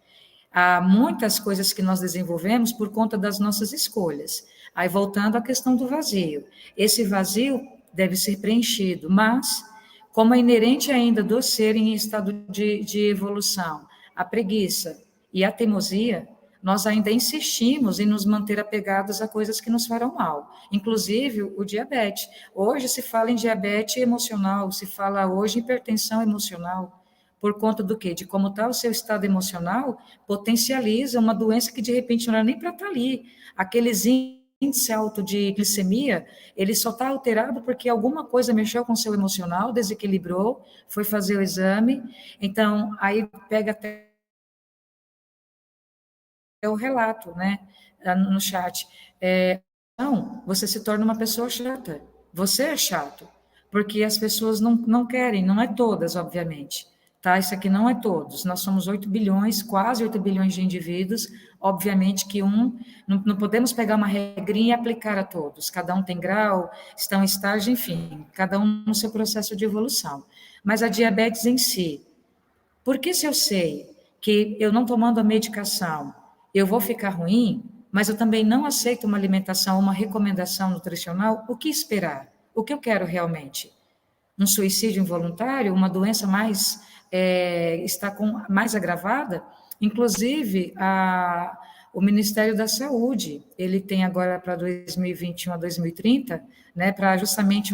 Há muitas coisas que nós desenvolvemos por conta das nossas escolhas. Aí, voltando à questão do vazio. Esse vazio deve ser preenchido, mas, como é inerente ainda do ser em estado de evolução, a preguiça e a teimosia, nós ainda insistimos em nos manter apegados a coisas que nos farão mal, inclusive o diabetes. Hoje se fala em diabetes emocional, se fala hoje em hipertensão emocional, por conta do quê? De como está o seu estado emocional, potencializa uma doença que de repente não era nem para estar ali. Aqueles índice alto de glicemia, ele só está alterado porque alguma coisa mexeu com o seu emocional, desequilibrou, foi fazer o exame, então, aí pega até o relato, né, no chat. Não, você se torna uma pessoa chata. Você é chato, porque as pessoas não querem, não é todas, obviamente. Tá? Isso aqui não é todos. Nós somos 8 bilhões, quase 8 bilhões de indivíduos. Obviamente que não podemos pegar uma regrinha e aplicar a todos. Cada um tem grau, estão em estágio, enfim, cada um no seu processo de evolução. Mas a diabetes em si, porque se eu sei que eu não tomando a medicação, eu vou ficar ruim, mas eu também não aceito uma alimentação, uma recomendação nutricional, o que esperar? O que eu quero realmente? Um suicídio involuntário, uma doença está mais agravada? Inclusive, o Ministério da Saúde, ele tem agora para 2021 a 2030, né, para justamente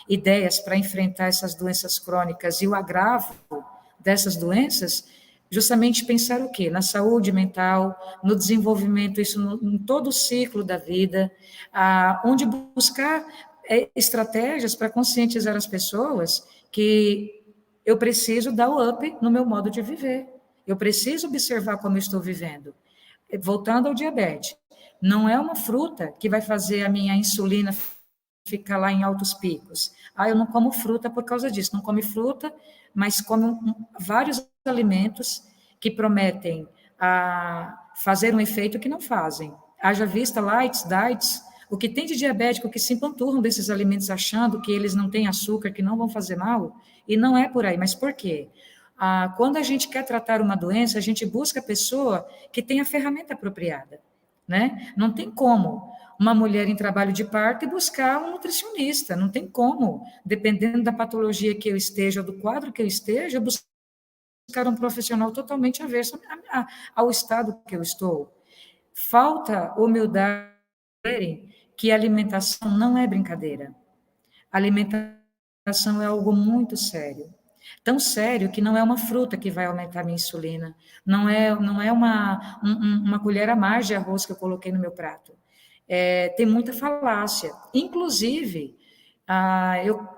ideias para enfrentar essas doenças crônicas e o agravo dessas doenças, justamente pensar o quê? Na saúde mental, no desenvolvimento, isso em todo o ciclo da vida, onde buscar estratégias para conscientizar as pessoas que eu preciso dar o up no meu modo de viver, eu preciso observar como eu estou vivendo. Voltando ao diabetes, não é uma fruta que vai fazer a minha insulina ficar lá em altos picos. Eu não como fruta por causa disso, não come fruta, mas come vários alimentos que prometem fazer um efeito que não fazem. Haja vista lights, diets, o que tem de diabético que se empanturram desses alimentos achando que eles não têm açúcar, que não vão fazer mal, e não é por aí. Mas por quê? Quando a gente quer tratar uma doença, a gente busca a pessoa que tem a ferramenta apropriada, né? Não tem como uma mulher em trabalho de parto e buscar um nutricionista, não tem como, dependendo da patologia que eu esteja, do quadro que eu esteja, buscar um profissional totalmente averso ao estado que eu estou. Falta humildade, que a alimentação não é brincadeira. A alimentação é algo muito sério. Tão sério que não é uma fruta que vai aumentar a minha insulina, não é uma colher a mais de arroz que eu coloquei no meu prato. Tem muita falácia. Inclusive,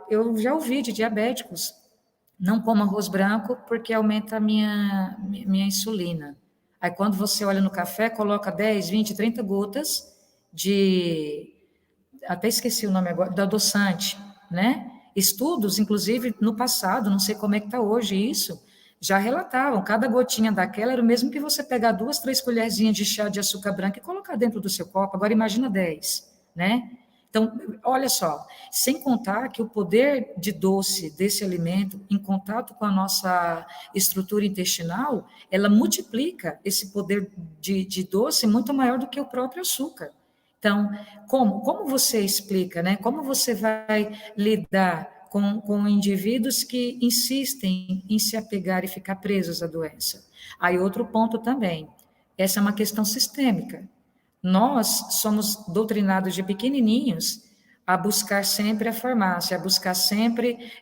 eu já ouvi de diabéticos, não como arroz branco porque aumenta a minha insulina. Aí quando você olha no café, coloca 10, 20, 30 gotas até esqueci o nome agora, do adoçante, né? Estudos, inclusive, no passado, não sei como é que está hoje isso, já relatavam, cada gotinha daquela era o mesmo que você pegar 2, 3 colherzinhas de chá de açúcar branco e colocar dentro do seu copo, agora imagina 10, né? Então, olha só, sem contar que o poder de doce desse alimento, em contato com a nossa estrutura intestinal, ela multiplica esse poder de doce muito maior do que o próprio açúcar. Então, como você explica, né? Como você vai lidar com indivíduos que insistem em se apegar e ficar presos à doença? Aí outro ponto também, essa é uma questão sistêmica. Nós somos doutrinados de pequenininhos a buscar sempre a farmácia, a buscar sempre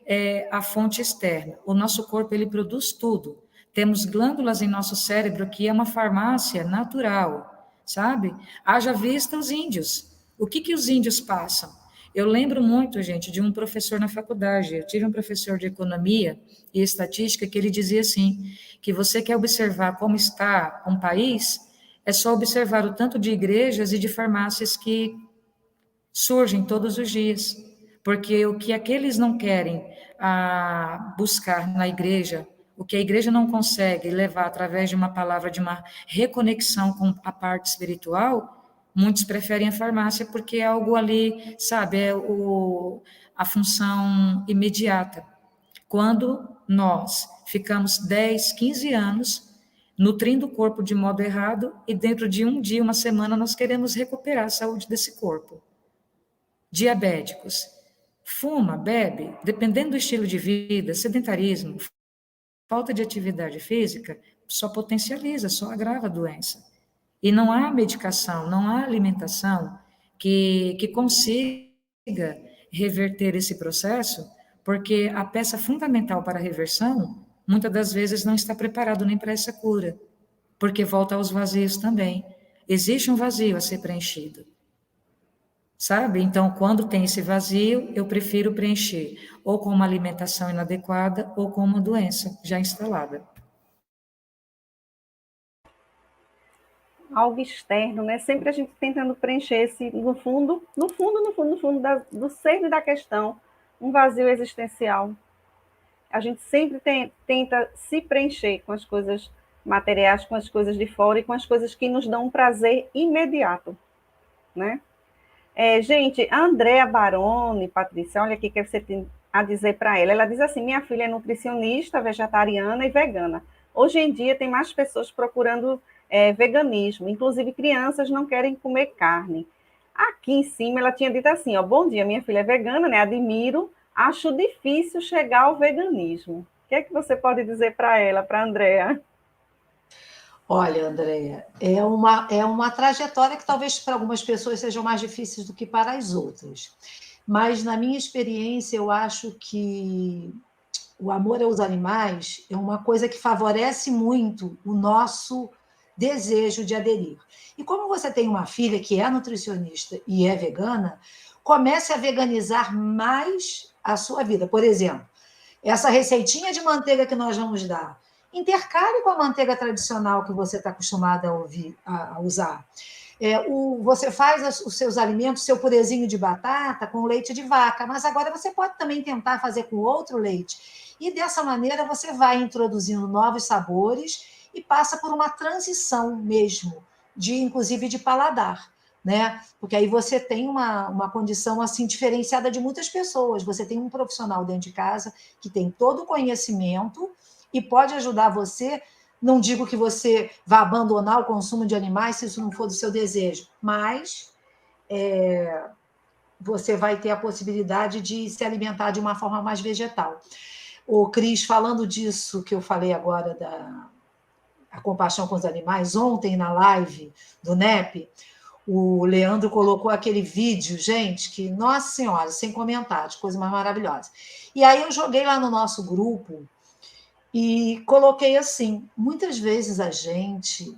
a fonte externa. O nosso corpo, ele produz tudo. Temos glândulas em nosso cérebro que é uma farmácia natural, sabe? Haja vista os índios. O que os índios passam? Eu lembro muito, gente, de um professor na faculdade. Eu tive um professor de economia e estatística que ele dizia assim, que você quer observar como está um país, é só observar o tanto de igrejas e de farmácias que surgem todos os dias. Porque o que aqueles não querem buscar na igreja, o que a igreja não consegue levar através de uma palavra, de uma reconexão com a parte espiritual, muitos preferem a farmácia porque é algo ali, sabe, a função imediata. Quando nós ficamos 10, 15 anos nutrindo o corpo de modo errado e dentro de um dia, uma semana, nós queremos recuperar a saúde desse corpo. Diabéticos. Fuma, bebe, dependendo do estilo de vida, sedentarismo, falta de atividade física, só potencializa, só agrava a doença. E não há medicação, não há alimentação que consiga reverter esse processo, porque a peça fundamental para a reversão, muitas das vezes não está preparado nem para essa cura, porque volta aos vazios também. Existe um vazio a ser preenchido. sabe? Então, quando tem esse vazio, eu prefiro preencher ou com uma alimentação inadequada ou com uma doença já instalada.
Algo externo, né? Sempre a gente tentando preencher esse, do cerne da questão, um vazio existencial. A gente sempre tenta se preencher com as coisas materiais, com as coisas de fora e com as coisas que nos dão um prazer imediato, né? Gente, a Andrea Baroni, Patrícia, olha aqui o que você tem a dizer para ela. Ela diz assim: minha filha é nutricionista, vegetariana e vegana. Hoje em dia tem mais pessoas procurando veganismo, inclusive crianças não querem comer carne. Aqui em cima ela tinha dito assim: ó, bom dia, minha filha é vegana, né? Admiro, acho difícil chegar ao veganismo. O que é que você pode dizer para ela, para a Andrea?
Olha, Andréia, é uma trajetória que talvez para algumas pessoas sejam mais difíceis do que para as outras. Mas, na minha experiência, eu acho que o amor aos animais é uma coisa que favorece muito o nosso desejo de aderir. E como você tem uma filha que é nutricionista e é vegana, comece a veganizar mais a sua vida. Por exemplo, essa receitinha de manteiga que nós vamos dar, intercale com a manteiga tradicional que você está acostumada a usar. Você faz os seus alimentos, seu purezinho de batata com leite de vaca, mas agora você pode também tentar fazer com outro leite. E dessa maneira você vai introduzindo novos sabores e passa por uma transição mesmo, inclusive de paladar. Né? Porque aí você tem uma condição assim diferenciada de muitas pessoas. Você tem um profissional dentro de casa que tem todo o conhecimento e pode ajudar você. Não digo que você vá abandonar o consumo de animais se isso não for do seu desejo, mas você vai ter a possibilidade de se alimentar de uma forma mais vegetal. O Cris, falando disso que eu falei agora da a compaixão com os animais, ontem na live do NEP, o Leandro colocou aquele vídeo, gente, que, nossa senhora, sem comentários, coisa mais maravilhosa. E aí eu joguei lá no nosso grupo e coloquei assim: muitas vezes a gente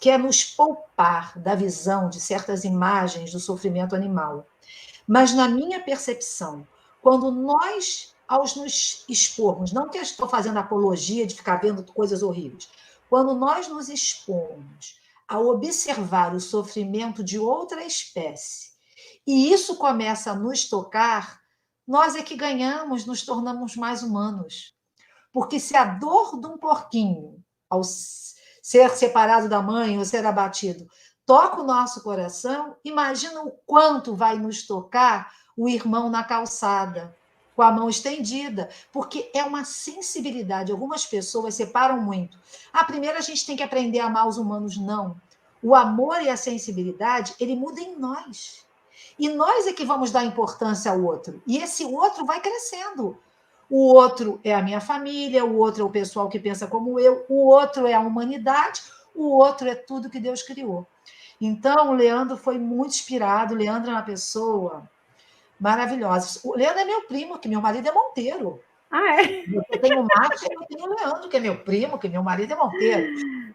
quer nos poupar da visão de certas imagens do sofrimento animal. Mas, na minha percepção, quando nós, ao nos expormos, não que eu estou fazendo apologia de ficar vendo coisas horríveis, quando nós nos expomos a observar o sofrimento de outra espécie, e isso começa a nos tocar, nós é que ganhamos, nos tornamos mais humanos. Porque se a dor de um porquinho, ao ser separado da mãe ou ser abatido, toca o nosso coração, imagina o quanto vai nos tocar o irmão na calçada, com a mão estendida, porque é uma sensibilidade. Algumas pessoas separam muito. Primeiro a gente tem que aprender a amar os humanos. Não. O amor e a sensibilidade, ele muda em nós. E nós é que vamos dar importância ao outro. E esse outro vai crescendo. O outro é a minha família, o outro é o pessoal que pensa como eu, o outro é a humanidade, o outro é tudo que Deus criou. Então, o Leandro foi muito inspirado. O Leandro é uma pessoa maravilhosa. O Leandro é meu primo, que meu marido é Monteiro.
É?
Eu tenho o Márcio e eu tenho o Leandro, que é meu primo, que meu marido é Monteiro.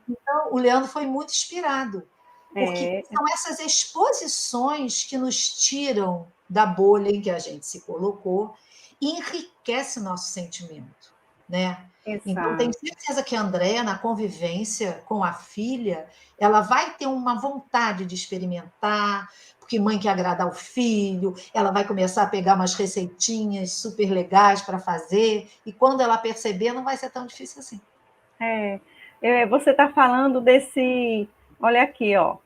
Então, o Leandro foi muito inspirado, porque são essas exposições que nos tiram da bolha em que a gente se colocou e enriquece nosso sentimento, né? Então, tenho
Exato.
certeza que a Andréa, na convivência com a filha, ela vai ter uma vontade de experimentar, porque mãe quer agradar o filho, ela vai começar a pegar umas receitinhas super legais para fazer, e quando ela perceber, não vai ser tão difícil assim.
Você está falando desse, olha aqui, ó,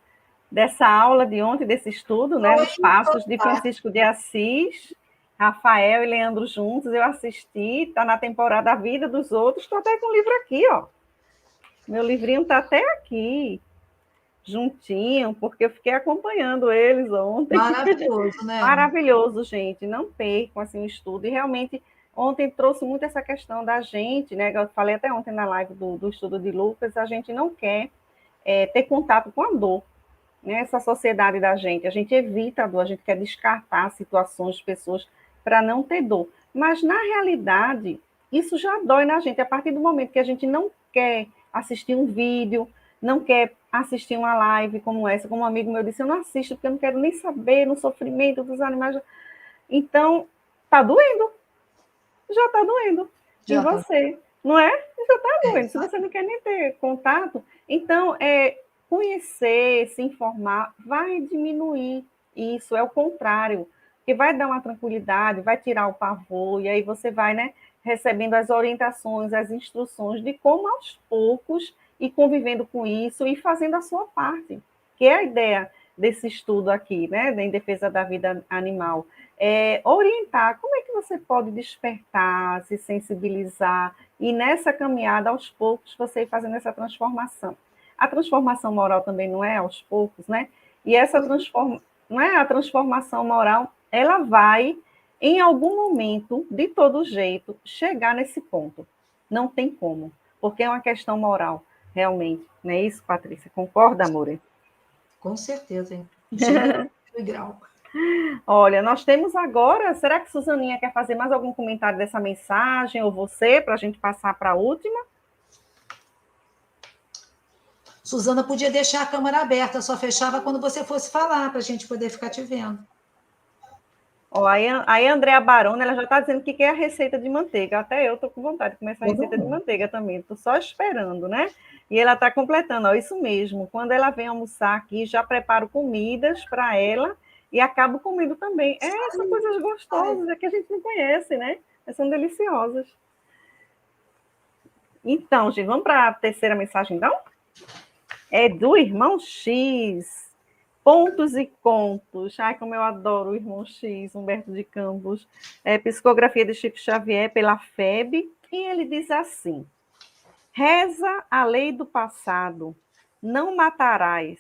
dessa aula de ontem, desse estudo, né,
Oi,
os passos de
tá.
Francisco de Assis, Rafael e Leandro juntos, eu assisti, está na temporada A Vida dos Outros, estou até com o livro aqui, ó. Meu livrinho está até aqui, juntinho, porque eu fiquei acompanhando eles ontem.
Maravilhoso, né?
Maravilhoso, gente, não percam assim, o estudo, e realmente ontem trouxe muito essa questão da gente, né, eu falei até ontem na live do estudo de Lucas, a gente não quer ter contato com a dor, né, essa sociedade da gente, a gente evita a dor, a gente quer descartar situações, pessoas, para não ter dor, mas na realidade, isso já dói na gente, a partir do momento que a gente não quer assistir um vídeo, não quer assistir uma live como essa, como um amigo meu disse, eu não assisto porque eu não quero nem saber no sofrimento dos animais. Então, tá doendo. Já está doendo em
Já tá.
você, não é? Já está
É,
doendo. Se você não quer nem ter contato, então conhecer, se informar, vai diminuir isso, é o contrário, que vai dar uma tranquilidade, vai tirar o pavor, e aí você vai, né, recebendo as orientações, as instruções de como aos poucos ir convivendo com isso e fazendo a sua parte, que é a ideia desse estudo aqui, né, em defesa da vida animal. Orientar como é que você pode despertar, se sensibilizar, e nessa caminhada, aos poucos, você ir fazendo essa transformação. A transformação moral também não é aos poucos, né? E essa não é a transformação moral, ela vai, em algum momento, de todo jeito, chegar nesse ponto. Não tem como, porque é uma questão moral, realmente. Não é isso, Patrícia? Concorda, amor?
Com certeza, hein? Gênero e grau.
Olha, nós temos agora. Será que Suzaninha quer fazer mais algum comentário dessa mensagem, ou você, para a gente passar para a última?
Suzana podia deixar a câmera aberta, só fechava quando você fosse falar, para a gente poder ficar te vendo.
Ó, aí a Andrea Barona, ela já está dizendo que quer a receita de manteiga. Até eu estou com vontade de começar a receita de manteiga também. Estou só esperando, né? E ela está completando, ó, isso mesmo. Quando ela vem almoçar aqui, já preparo comidas para ela e acabo comendo também. São coisas gostosas, é que a gente não conhece, né? Mas são deliciosas. Então, gente, vamos para a terceira mensagem, então? É do Irmão X. Pontos e contos. Ai, como eu adoro o Irmão X, Humberto de Campos. Psicografia de Chico Xavier pela FEB. E ele diz assim: reza a lei do passado, não matarás.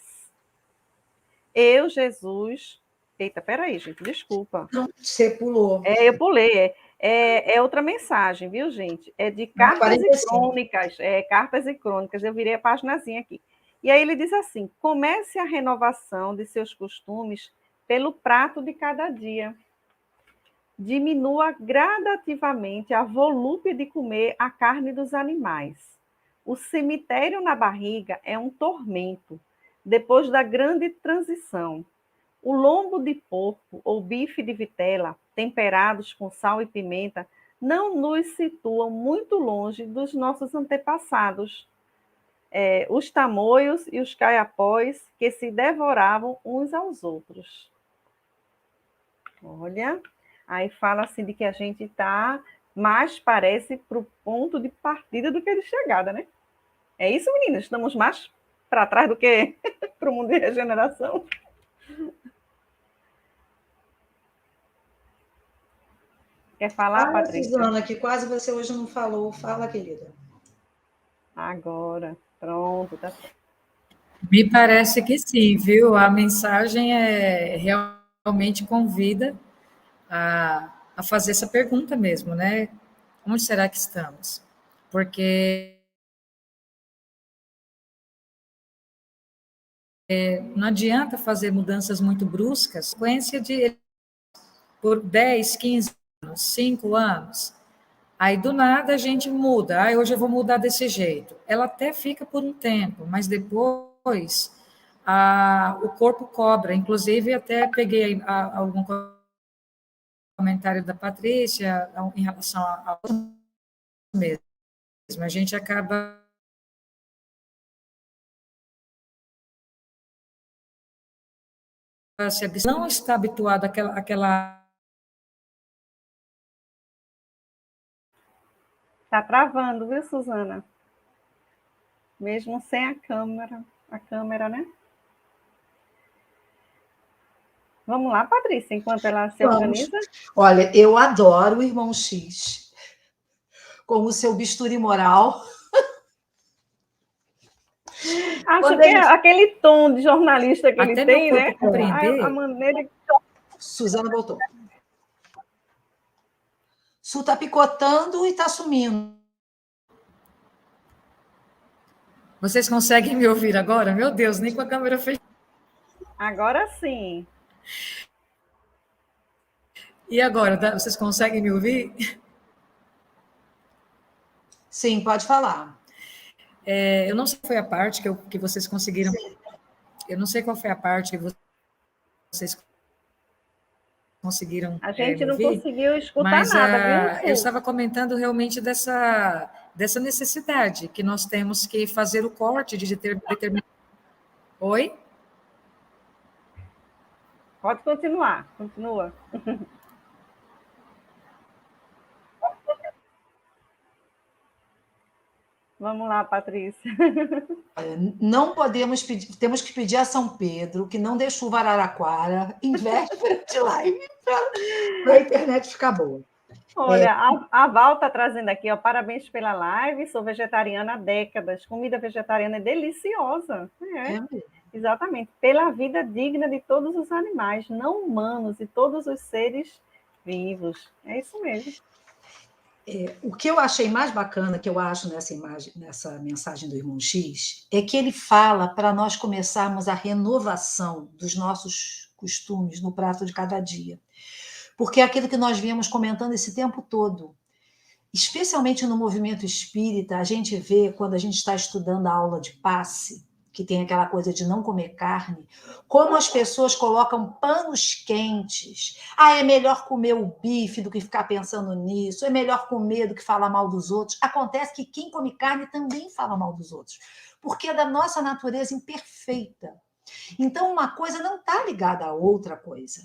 Eu, Jesus. Eita, peraí, gente, desculpa.
Você pulou.
Eu pulei. É outra mensagem, viu, gente? É de
Ah,
Cartas e
45.
Crônicas. Cartas e Crônicas. Eu virei a paginazinha aqui. E aí ele diz assim: comece a renovação de seus costumes pelo prato de cada dia. Diminua gradativamente a volúpia de comer a carne dos animais. O cemitério na barriga é um tormento. Depois da grande transição, o lombo de porco ou bife de vitela, temperados com sal e pimenta, não nos situam muito longe dos nossos antepassados, os tamoios e os caiapós que se devoravam uns aos outros. Olha, aí fala assim de que a gente está mais, parece, para o ponto de partida do que de chegada, né? É isso, meninas? Estamos mais para trás do que para o mundo de regeneração. Quer falar,
Fala,
Patrícia?
Suzana, que quase você hoje não falou. Fala, querida.
Agora, pronto, tá certo.
Me parece que sim, viu? A mensagem realmente convida a fazer essa pergunta mesmo, né? Onde será que estamos? Porque não adianta fazer mudanças muito bruscas, sequência de por 10, 15 anos, 5 anos. Aí, do nada, a gente muda. Hoje eu vou mudar desse jeito. Ela até fica por um tempo, mas depois o corpo cobra. Inclusive, até peguei algum comentário da Patrícia em relação ao mesmo. A gente acaba não está habituado àquela.
Tá travando, viu, Suzana? Mesmo sem a câmera, né? Vamos lá, Patrícia, enquanto ela se
Vamos.
organiza.
Olha, eu adoro o Irmão X com o seu bisturi moral.
Acho
Quando
que é
ele...
aquele tom de jornalista que ele
Até meu
tem,
corpo
né? A
compreender.
maneira.
Suzana voltou. Su tá picotando e tá sumindo.
Vocês conseguem me ouvir agora? Meu Deus, nem com a câmera fechada.
Agora sim.
E agora, vocês conseguem me ouvir?
Sim, pode falar.
Eu não sei qual foi a parte que vocês conseguiram. Eu não sei qual foi a parte que vocês conseguiram
A gente
me
não
ouvir,
conseguiu escutar
mas
nada, viu,
eu
Su?
estava comentando realmente dessa necessidade que nós temos que fazer o corte de determinado. Oi?
Pode continuar, continua. Vamos lá, Patrícia.
Não podemos pedir, temos que pedir a São Pedro que não dê chuva Araraquara em véspera de live para a internet ficar boa.
Olha, a Val está trazendo aqui, ó, parabéns pela live, sou vegetariana há décadas, comida vegetariana é deliciosa. Exatamente, pela vida digna de todos os animais, não humanos, e todos os seres vivos. É isso mesmo.
O que eu achei mais bacana, que eu acho nessa mensagem do Irmão X, é que ele fala para nós começarmos a renovação dos nossos costumes no prato de cada dia. Porque é aquilo que nós viemos comentando esse tempo todo. Especialmente no movimento espírita, a gente vê, quando a gente está estudando a aula de passe, que tem aquela coisa de não comer carne, como as pessoas colocam panos quentes. É melhor comer o bife do que ficar pensando nisso, é melhor comer do que falar mal dos outros. Acontece que quem come carne também fala mal dos outros, porque é da nossa natureza imperfeita. Então, uma coisa não está ligada a outra coisa.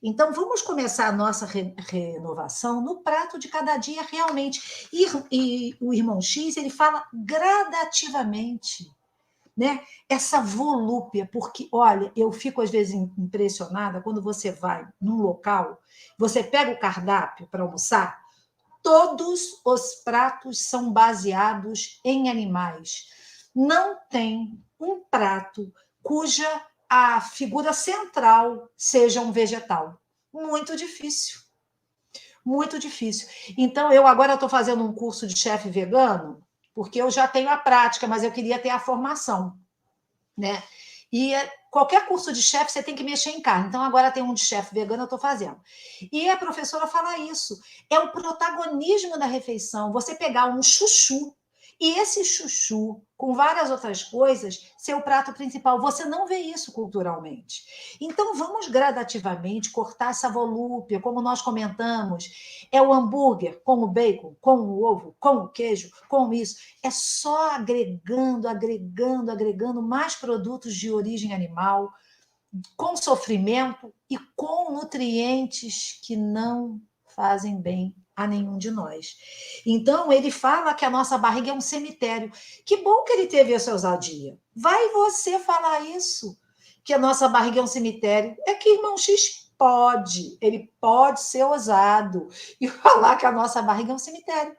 Então, vamos começar a nossa renovação no prato de cada dia, realmente. E o Irmão X, ele fala gradativamente, né? Essa volúpia, porque, olha, eu fico às vezes impressionada quando você vai num local, você pega o cardápio para almoçar, todos os pratos são baseados em animais. Não tem um prato cuja a figura central seja um vegetal. Muito difícil. Muito difícil. Então, eu agora estou fazendo um curso de chefe vegano, porque eu já tenho a prática, mas eu queria ter a formação, né? E qualquer curso de chefe você tem que mexer em carne. Então, agora tem um de chefe vegano, eu estou fazendo. E a professora fala isso. É o protagonismo da refeição. Você pegar um chuchu, e esse chuchu, com várias outras coisas, ser o prato principal. Você não vê isso culturalmente. Então, vamos gradativamente cortar essa volúpia, como nós comentamos. É o hambúrguer com o bacon, com o ovo, com o queijo, com isso. É só agregando, agregando, agregando mais produtos de origem animal, com sofrimento e com nutrientes que não fazem bem a nenhum de nós. Então, ele fala que a nossa barriga é um cemitério. Que bom que ele teve essa ousadia. Vai você falar isso, que a nossa barriga é um cemitério. É que Irmão X pode, ele pode ser ousado e falar que a nossa barriga é um cemitério,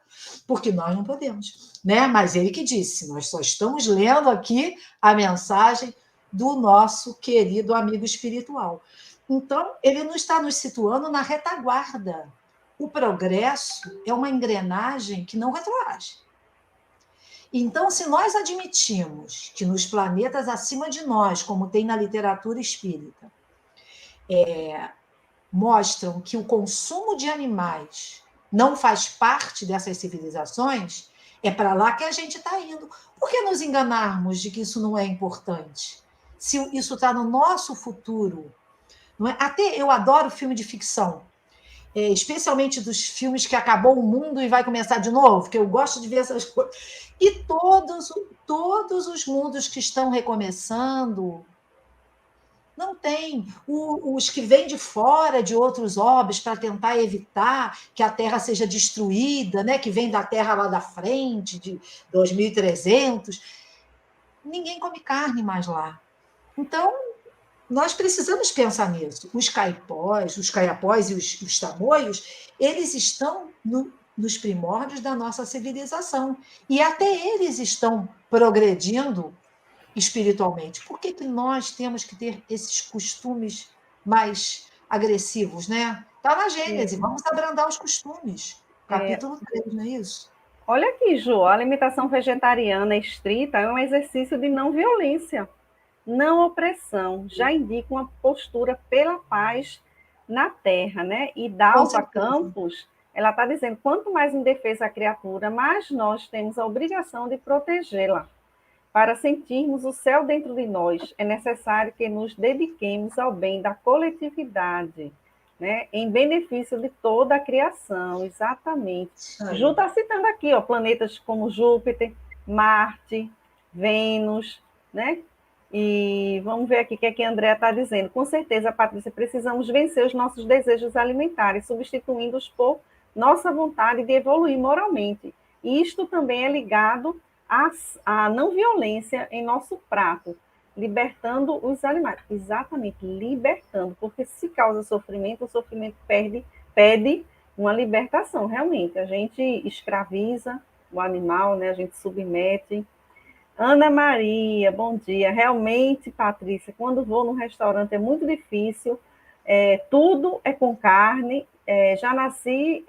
porque nós não podemos, né? Mas ele que disse, nós só estamos lendo aqui a mensagem do nosso querido amigo espiritual. Então, ele não está nos situando na retaguarda. O progresso é uma engrenagem que não retroage. Então, se nós admitimos que nos planetas acima de nós, como tem na literatura espírita, mostram que o consumo de animais não faz parte dessas civilizações, é para lá que a gente está indo. Por que nos enganarmos de que isso não é importante? Se isso está no nosso futuro. Não é? Até eu adoro filme de ficção, especialmente dos filmes que acabou o mundo e vai começar de novo, que eu gosto de ver essas coisas. E todos os mundos que estão recomeçando, não tem. Os que vêm de fora, de outros orbes, para tentar evitar que a Terra seja destruída, né? Que vem da Terra lá da frente, de 2300, ninguém come carne mais lá. Então, nós precisamos pensar nisso. Os caiapós e os tamoios, eles estão nos primórdios da nossa civilização. E até eles estão progredindo espiritualmente. Por que nós temos que ter esses costumes mais agressivos, né? Está na Gênese, vamos abrandar os costumes. Capítulo 3, não é isso?
Olha aqui, Ju, a alimentação vegetariana estrita é um exercício de não violência, não opressão, já indica uma postura pela paz na Terra, né? E Dalva Campos, ela está dizendo, quanto mais indefesa a criatura, mais nós temos a obrigação de protegê-la. Para sentirmos o céu dentro de nós, é necessário que nos dediquemos ao bem da coletividade, né? Em benefício de toda a criação, exatamente. Ju está citando aqui, ó, planetas como Júpiter, Marte, Vênus, né? E vamos ver aqui o que é que a Andrea está dizendo. Com certeza, Patrícia, precisamos vencer os nossos desejos alimentares, substituindo-os por nossa vontade de evoluir moralmente. E isto também é ligado à não violência em nosso prato, libertando os animais. Exatamente, libertando, porque se causa sofrimento, o sofrimento pede uma libertação, realmente. A gente escraviza o animal, né? A gente submete. Ana Maria, bom dia. Realmente, Patrícia, quando vou num restaurante é muito difícil, tudo é com carne. Já nasci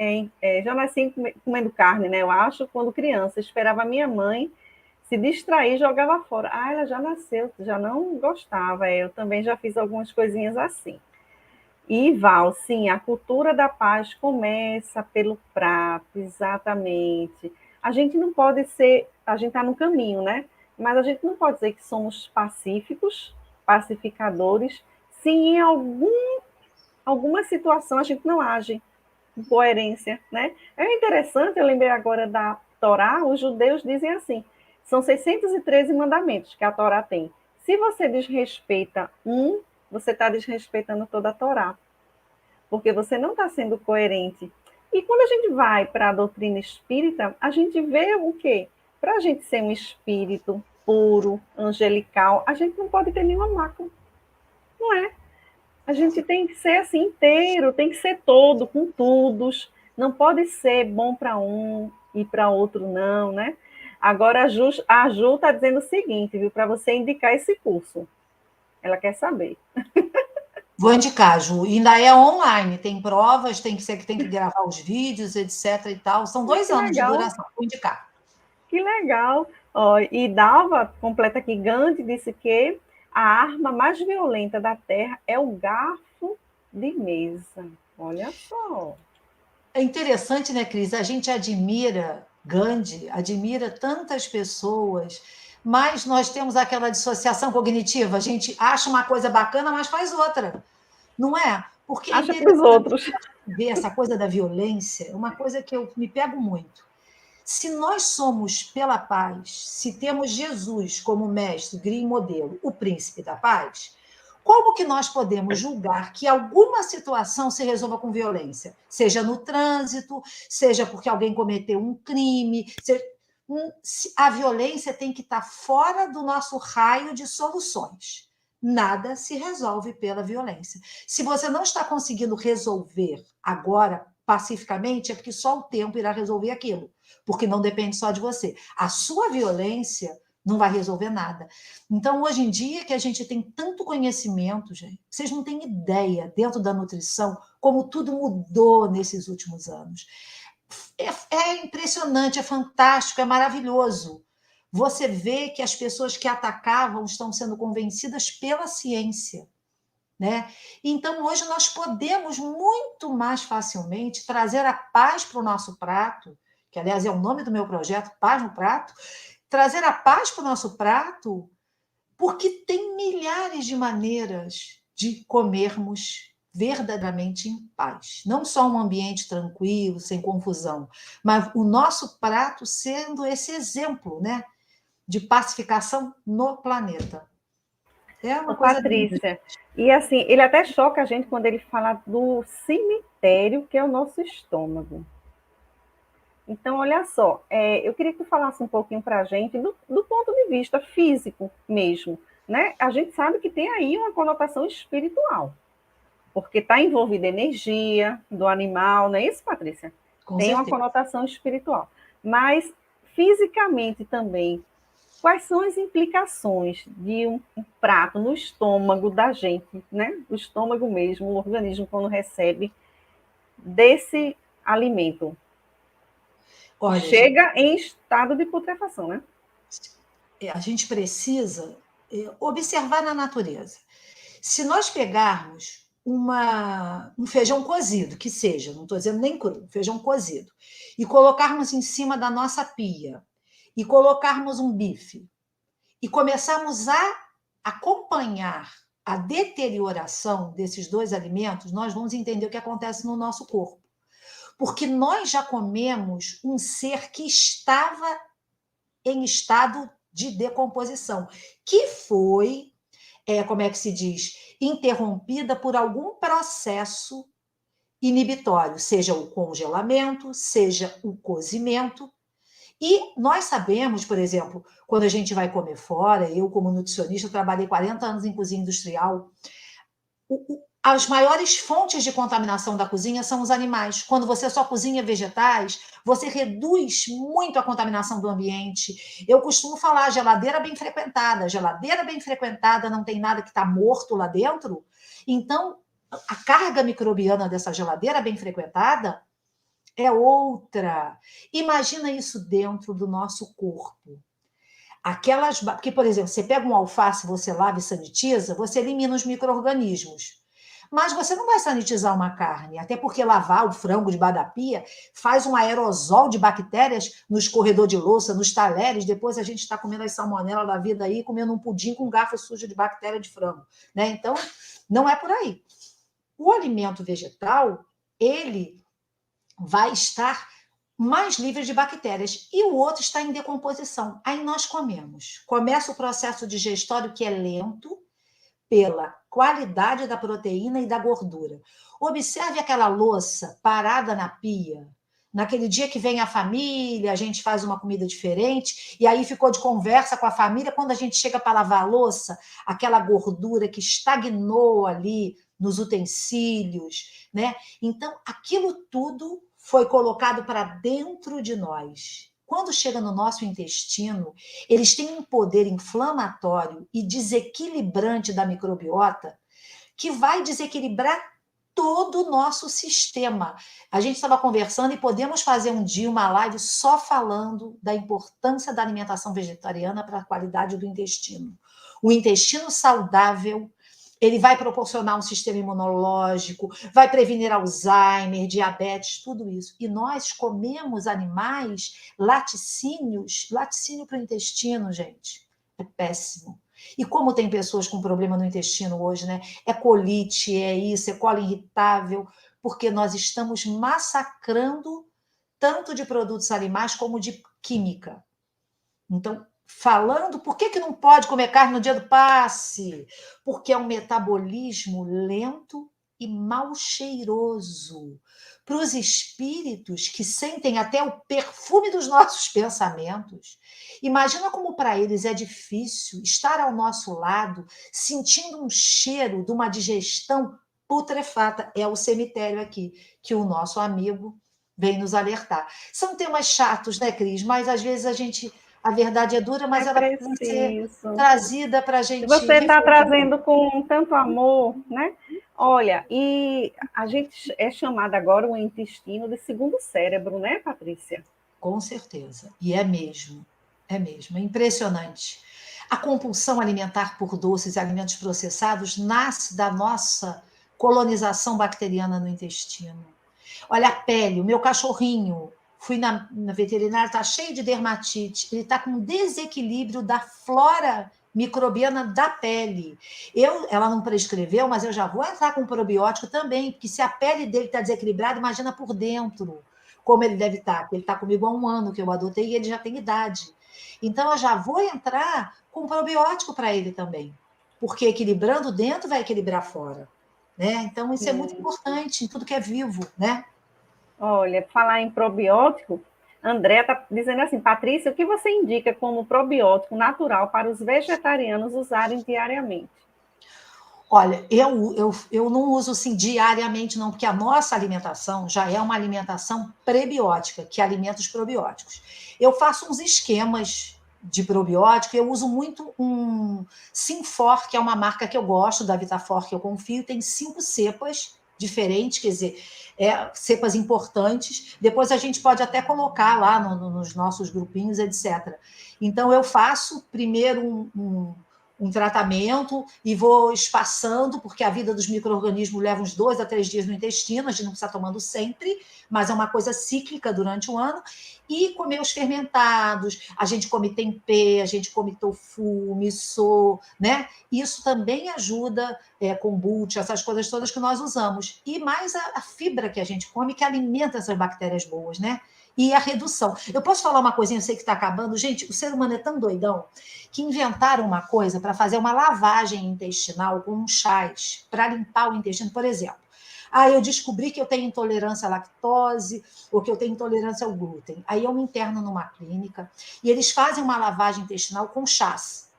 comendo carne, né? Eu acho, quando criança, esperava a minha mãe se distrair e jogava fora. Ah, ela já nasceu, já não gostava. Eu também já fiz algumas coisinhas assim. E, Val, sim, a cultura da paz começa pelo prato, exatamente. A gente não pode ser, a gente está no caminho, né? Mas a gente não pode dizer que somos pacíficos, pacificadores, se em alguma situação a gente não age com coerência, né? É interessante, eu lembrei agora da Torá, os judeus dizem assim, são 613 mandamentos que a Torá tem. Se você desrespeita você está desrespeitando toda a Torá, porque você não está sendo coerente. E quando a gente vai para a doutrina espírita, a gente vê o quê? Para a gente ser um espírito puro, angelical, a gente não pode ter nenhuma mácula, não é? A gente tem que ser assim inteiro, tem que ser todo, com todos. Não pode ser bom para um e para outro não, né? Agora a Ju está dizendo o seguinte, viu? Para você indicar esse curso. Ela quer saber.
Vou indicar, Ju. E ainda é online, tem provas, tem que gravar os vídeos, etc. e tal. São 2
Que
anos de
legal.
duração. Vou indicar.
Que legal. Ó, e Dalva, completa aqui, Gandhi disse que a arma mais violenta da Terra é o garfo de mesa. Olha só.
É interessante, né, Cris? A gente admira Gandhi, admira tantas pessoas, mas nós temos aquela dissociação cognitiva. A gente acha uma coisa bacana, mas faz outra. Não é? Porque é
Acha para os
interessante
outros.
ver essa coisa da violência, é uma coisa que eu me pego muito. Se nós somos pela paz, se temos Jesus como mestre, guia e modelo, o príncipe da paz, como que nós podemos julgar que alguma situação se resolva com violência? Seja no trânsito, seja porque alguém cometeu um crime. A violência tem que estar fora do nosso raio de soluções. Nada se resolve pela violência. Se você não está conseguindo resolver agora, pacificamente, é porque só o tempo irá resolver aquilo, porque não depende só de você. A sua violência não vai resolver nada. Então, hoje em dia, que a gente tem tanto conhecimento, gente, vocês não têm ideia, dentro da nutrição, como tudo mudou nesses últimos anos. É impressionante, é fantástico, é maravilhoso. Você vê que as pessoas que atacavam estão sendo convencidas pela ciência, né? Então, hoje nós podemos muito mais facilmente trazer a paz para o nosso prato, que, aliás, é o nome do meu projeto, Paz no Prato, trazer a paz para o nosso prato, porque tem milhares de maneiras de comermos verdadeiramente em paz. Não só um ambiente tranquilo, sem confusão, mas o nosso prato sendo esse exemplo, né, de pacificação no planeta. É uma coisa linda.
Patrícia, e assim, ele até choca a gente quando ele fala do cemitério, que é o nosso estômago. Então, olha só, eu queria que tu falasse um pouquinho para a gente do ponto de vista físico mesmo, né? A gente sabe que tem aí uma conotação espiritual, porque está envolvida energia do animal, não é isso, Patrícia?
Com
Tem uma
certeza.
conotação espiritual. Mas, fisicamente também, quais são as implicações de um prato no estômago da gente, né? O estômago mesmo, o organismo, quando recebe desse alimento.
Olha,
Chega em estado de putrefação, né?
a gente precisa observar na natureza. Se nós pegarmos um feijão cozido, que seja, não estou dizendo nem cru, feijão cozido, e colocarmos em cima da nossa pia, e colocarmos um bife, e começarmos a acompanhar a deterioração desses dois alimentos, nós vamos entender o que acontece no nosso corpo. Porque nós já comemos um ser que estava em estado de decomposição, que foi, como é que se diz, interrompida por algum processo inibitório, seja o congelamento, seja o cozimento. E nós sabemos, por exemplo, quando a gente vai comer fora, eu como nutricionista trabalhei 40 anos em cozinha industrial, as maiores fontes de contaminação da cozinha são os animais. Quando você só cozinha vegetais, você reduz muito a contaminação do ambiente. Eu costumo falar geladeira bem frequentada. Geladeira bem frequentada não tem nada que está morto lá dentro. Então, a carga microbiana dessa geladeira bem frequentada é outra. Imagina isso dentro do nosso corpo. Porque, por exemplo, você pega um alface, você lava e sanitiza, você elimina os micro-organismos. Mas você não vai sanitizar uma carne, até porque lavar o frango debaixo da pia faz um aerosol de bactérias no escorredor de louça, nos talheres, depois a gente está comendo as salmonelas da vida aí, comendo um pudim com garfo sujo de bactéria de frango. Né? Então, não é por aí. O alimento vegetal, ele vai estar mais livre de bactérias, e o outro está em decomposição. Aí nós comemos. Começa o processo digestório, que é lento, pela qualidade da proteína e da gordura. Observe aquela louça parada na pia. Naquele dia que vem a família, a gente faz uma comida diferente, e aí ficou de conversa com a família, quando a gente chega para lavar a louça, aquela gordura que estagnou ali nos utensílios, né? Então, aquilo tudo foi colocado para dentro de nós. Quando chega no nosso intestino, eles têm um poder inflamatório e desequilibrante da microbiota que vai desequilibrar todo o nosso sistema. A gente estava conversando e podemos fazer um dia uma live só falando da importância da alimentação vegetariana para a qualidade do intestino. O intestino saudável, ele vai proporcionar um sistema imunológico, vai prevenir Alzheimer, diabetes, tudo isso. E nós comemos animais, laticínio para o intestino, gente. É péssimo. E como tem pessoas com problema no intestino hoje, né? É colite, é isso, é colo irritável, porque nós estamos massacrando tanto de produtos animais como de química. Então, falando, por que não pode comer carne no dia do passe? Porque é um metabolismo lento e mal cheiroso. Para os espíritos que sentem até o perfume dos nossos pensamentos, imagina como para eles é difícil estar ao nosso lado, sentindo um cheiro de uma digestão putrefata. É o cemitério aqui, que o nosso amigo vem nos alertar. São temas chatos, né, Cris? Mas às vezes a verdade é dura, mas ela precisa ser
preciso.
trazida para a gente.
Você está trazendo com tanto amor, né? Olha, e a gente é chamada agora o intestino de segundo cérebro, né, Patrícia?
Com certeza. E é mesmo. É mesmo. É impressionante. A compulsão alimentar por doces e alimentos processados nasce da nossa colonização bacteriana no intestino. Olha a pele, o meu cachorrinho, fui na veterinária, está cheio de dermatite, ele está com desequilíbrio da flora microbiana da pele. Ela não prescreveu, mas eu já vou entrar com probiótico também, porque se a pele dele está desequilibrada, imagina por dentro como ele deve estar, porque ele está comigo há 1 ano que eu adotei e ele já tem idade. Então, eu já vou entrar com probiótico para ele também, porque equilibrando dentro vai equilibrar fora. Né? Então, isso é muito importante em tudo que é vivo, né?
Olha, falar em probiótico, André está dizendo assim, Patrícia, o que você indica como probiótico natural para os vegetarianos usarem diariamente?
Olha, eu não uso assim diariamente, não, porque a nossa alimentação já é uma alimentação prebiótica, que alimenta os probióticos. Eu faço uns esquemas de probiótico, eu uso muito um Sinfor, que é uma marca que eu gosto, da Vitafor, que eu confio, tem 5 cepas diferentes, quer dizer, cepas importantes. Depois a gente pode até colocar lá nos nossos grupinhos, etc. Então, eu faço primeiro um tratamento e vou espaçando, porque a vida dos micro-organismos leva uns 2 a 3 dias no intestino, a gente não precisa tomando sempre, mas é uma coisa cíclica durante o ano, e comer os fermentados, a gente come tempê, a gente come tofu, miso, né? Isso também ajuda, kombucha, essas coisas todas que nós usamos. E mais a fibra que a gente come, que alimenta essas bactérias boas, né? E a redução. Eu posso falar uma coisinha, eu sei que está acabando. Gente, o ser humano é tão doidão que inventaram uma coisa para fazer uma lavagem intestinal com chás, para limpar o intestino, por exemplo. Eu descobri que eu tenho intolerância à lactose ou que eu tenho intolerância ao glúten. Aí eu me interno numa clínica e eles fazem uma lavagem intestinal com chás.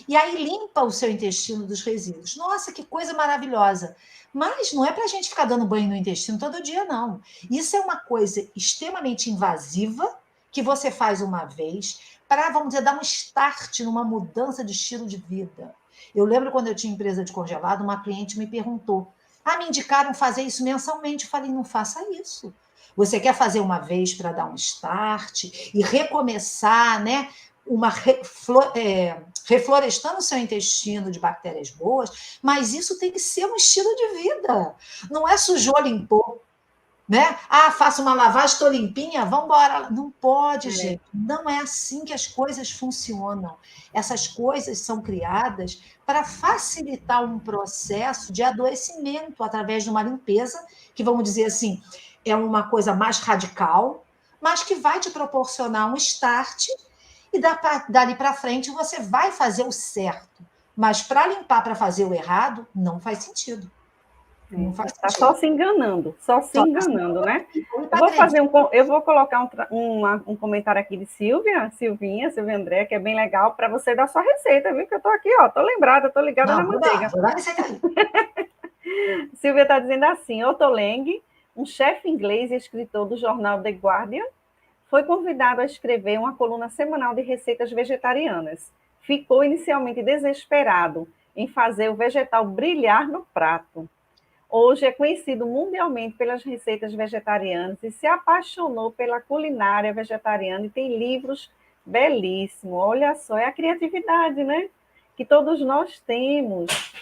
E aí limpa o seu intestino dos resíduos. Nossa, que coisa maravilhosa! Mas não é para a gente ficar dando banho no intestino todo dia, não. Isso é uma coisa extremamente invasiva que você faz uma vez para, vamos dizer, dar um start numa mudança de estilo de vida. Eu lembro quando eu tinha empresa de congelado, uma cliente me perguntou: me indicaram fazer isso mensalmente. Eu falei: não faça isso. Você quer fazer uma vez para dar um start e recomeçar, né? Reflorestando o seu intestino de bactérias boas, mas isso tem que ser um estilo de vida. Não é sujou, limpou, né? Faço uma lavagem, estou limpinha, vamos embora. Não pode, gente. Não é assim que as coisas funcionam. Essas coisas são criadas para facilitar um processo de adoecimento através de uma limpeza, que, vamos dizer assim, é uma coisa mais radical, mas que vai te proporcionar um start e dali para frente você vai fazer o certo. Mas para limpar, para fazer o errado, não faz sentido.
Não faz sentido. Está só se enganando, né? Eu vou colocar um comentário aqui de Silvia André, que é bem legal, para você dar sua receita, viu? Que eu estou aqui, estou lembrada, estou ligada na manteiga. Silvia está dizendo assim: Otto Lengi, um chefe inglês e escritor do jornal The Guardian, foi convidado a escrever uma coluna semanal de receitas vegetarianas. Ficou inicialmente desesperado em fazer o vegetal brilhar no prato. Hoje é conhecido mundialmente pelas receitas vegetarianas e se apaixonou pela culinária vegetariana e tem livros belíssimos. Olha só, é a criatividade, né? Que todos nós temos.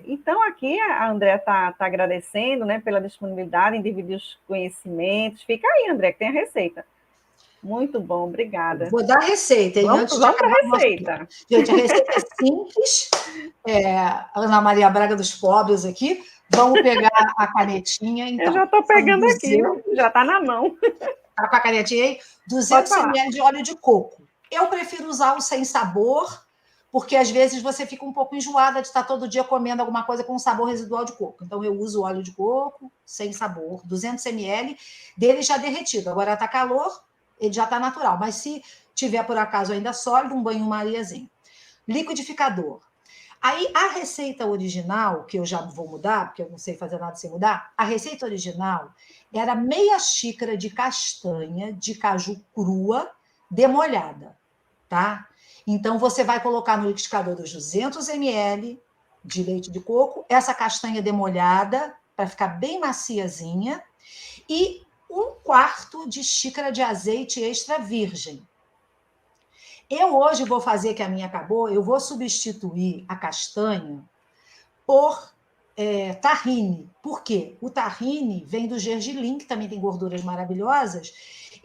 Então, aqui a Andréa está agradecendo, né, pela disponibilidade em dividir os conhecimentos. Fica aí, André, que tem a receita. Muito bom, obrigada.
Vou dar a receita, hein?
Vamos para a receita.
Gente, a receita é simples. Ana Maria Braga dos pobres aqui. Vamos pegar a canetinha. Então,
eu já estou pegando aqui, já está na mão.
Está com a canetinha aí? 200 ml de óleo de coco. Eu prefiro usar o sem sabor, porque às vezes você fica um pouco enjoada de estar todo dia comendo alguma coisa com sabor residual de coco. Então, eu uso óleo de coco sem sabor, 200 ml, dele já derretido. Agora está calor, ele já está natural. Mas se tiver, por acaso, ainda sólido, um banho-mariazinho. Liquidificador. Aí, a receita original, que eu já vou mudar, porque eu não sei fazer nada sem mudar, a receita original era meia xícara de castanha de caju crua demolhada, tá? Então, você vai colocar no liquidificador dos 200 ml de leite de coco, essa castanha demolhada, para ficar bem maciazinha, e 1/4 de xícara de azeite extra virgem. Eu hoje vou fazer, que a minha acabou, eu vou substituir a castanha por tahine. Por quê? O tahine vem do gergelim, que também tem gorduras maravilhosas,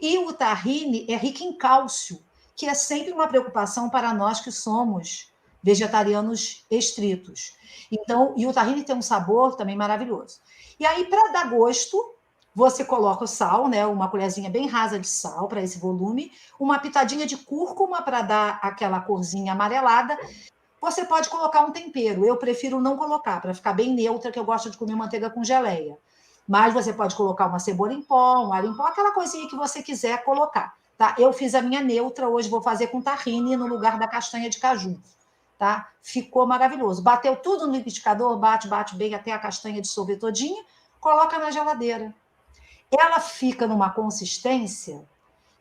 e o tahine é rico em cálcio, que é sempre uma preocupação para nós que somos vegetarianos estritos. Então, e o tahine tem um sabor também maravilhoso. E aí, para dar gosto, você coloca o sal, né? Uma colherzinha bem rasa de sal para esse volume, uma pitadinha de cúrcuma para dar aquela corzinha amarelada. Você pode colocar um tempero. Eu prefiro não colocar, para ficar bem neutra, que eu gosto de comer manteiga com geleia. Mas você pode colocar uma cebola em pó, um alho em pó, aquela coisinha que você quiser colocar. Tá? Eu fiz a minha neutra, hoje vou fazer com tahine no lugar da castanha de caju. Tá? Ficou maravilhoso. Bateu tudo no liquidificador, bate bem até a castanha dissolver todinha, coloca na geladeira. Ela fica numa consistência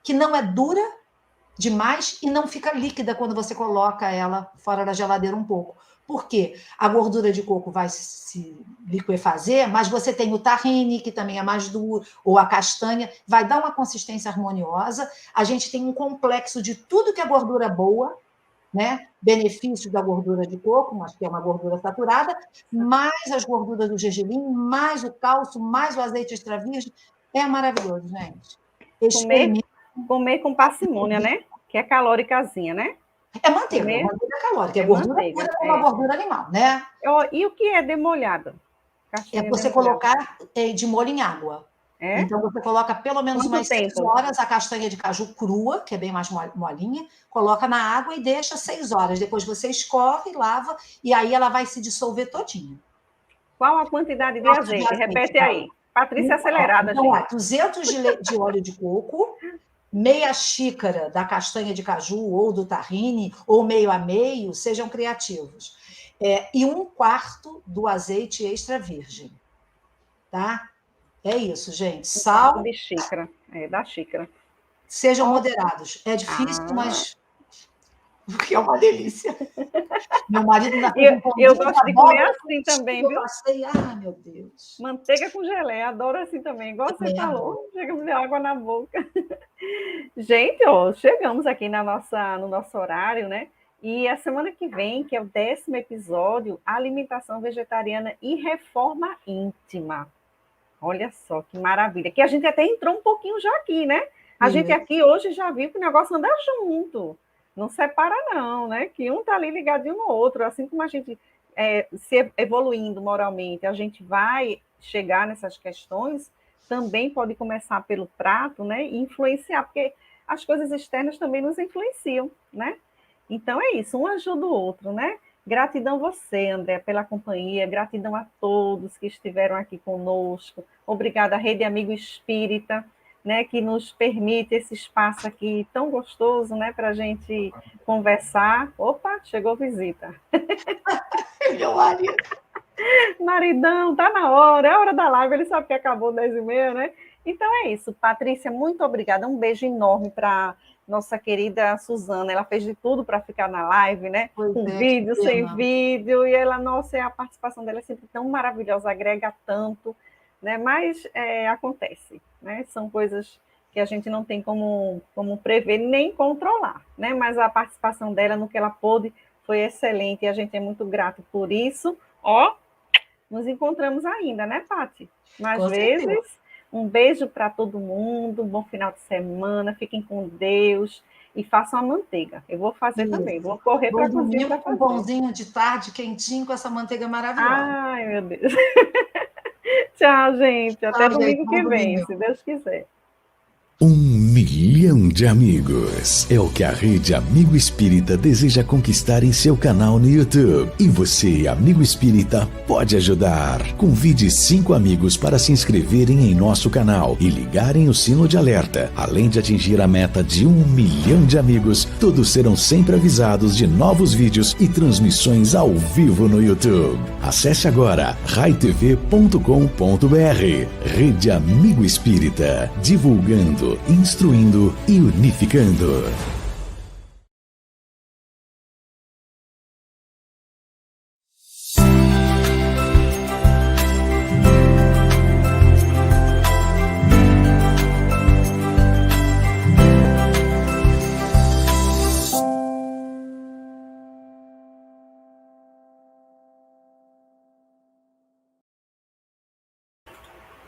que não é dura demais e não fica líquida quando você coloca ela fora da geladeira um pouco. Por quê? A gordura de coco vai se liquefazer, mas você tem o tahine, que também é mais duro, ou a castanha, vai dar uma consistência harmoniosa. A gente tem um complexo de tudo que é gordura boa, né, benefícios da gordura de coco, mas que é uma gordura saturada, mais as gorduras do gergelim, mais o cálcio, mais o azeite extra virgem. É maravilhoso, gente.
Comer com parcimônia, né? Que é calóricazinha, né?
É manteiga calórica, é gordura pura como a gordura animal, né?
E o que é demolhado?
É você colocar de molho em água. É? Então, você coloca pelo menos umas 6 horas a castanha de caju crua, que é bem mais molinha, coloca na água e deixa 6 horas. Depois você escorre, lava, e aí ela vai se dissolver todinha.
Qual a quantidade de azeite? Repete aí. Patrícia acelerada,
então, gente. 200 de óleo de coco, meia xícara da castanha de caju ou do tahine, ou meio a meio, sejam criativos. E 1/4 do azeite extra virgem. Tá? É isso, gente. Sal.
De xícara. Da xícara.
Sejam moderados. É difícil, mas. Porque é uma delícia. Meu marido ainda fez
eu gosto de comer assim também, viu?
Eu passei, meu Deus.
Manteiga com geleia, adoro assim também. Igual você falou, chega a me dar água na boca. Gente, chegamos aqui no nosso horário, né? E a semana que vem, que é o 10º episódio, alimentação vegetariana e reforma íntima. Olha só que maravilha. Que a gente até entrou um pouquinho já aqui, né? A gente aqui hoje já viu que o negócio anda junto. Não separa não, né? Que um tá ali ligadinho no outro. Assim como a gente se evoluindo moralmente, a gente vai chegar nessas questões, também pode começar pelo prato, né? E influenciar, porque as coisas externas também nos influenciam, né? Então é isso, um ajuda o outro, né? Gratidão você, André, pela companhia, gratidão a todos que estiveram aqui conosco, obrigada à Rede Amigo Espírita, né, que nos permite esse espaço aqui tão gostoso, né, para a gente conversar. Opa, chegou visita.
Meu marido.
Maridão, tá na hora, é a hora da live, ele sabe que acabou 10h30, né? Então é isso, Patrícia, muito obrigada, um beijo enorme para nossa querida Suzana, ela fez de tudo para ficar na live, né? Com vídeo, sem vídeo, e ela, nossa, a participação dela é sempre tão maravilhosa, agrega tanto, né? Mas acontece, né? São coisas que a gente não tem como prever nem controlar, né? Mas a participação dela no que ela pôde foi excelente e a gente é muito grato por isso. Nos encontramos ainda, né, Paty? Mais vezes. Um beijo para todo mundo, um bom final de semana, fiquem com Deus e façam a manteiga. Eu vou fazer também, vou correr para a cozinha para fazer.
Um pãozinho de tarde, quentinho, com essa manteiga maravilhosa.
Ai, meu Deus. Tchau, gente. Até domingo que vem, se Deus quiser.
1 milhão de amigos é o que a Rede Amigo Espírita deseja conquistar em seu canal no YouTube. E você, amigo espírita, pode ajudar. Convide 5 amigos para se inscreverem em nosso canal e ligarem o sino de alerta. Além de atingir a meta de 1 milhão de amigos, todos serão sempre avisados de novos vídeos e transmissões ao vivo no YouTube. Acesse agora raitv.com.br. Rede Amigo Espírita, divulgando, instruindo e unificando.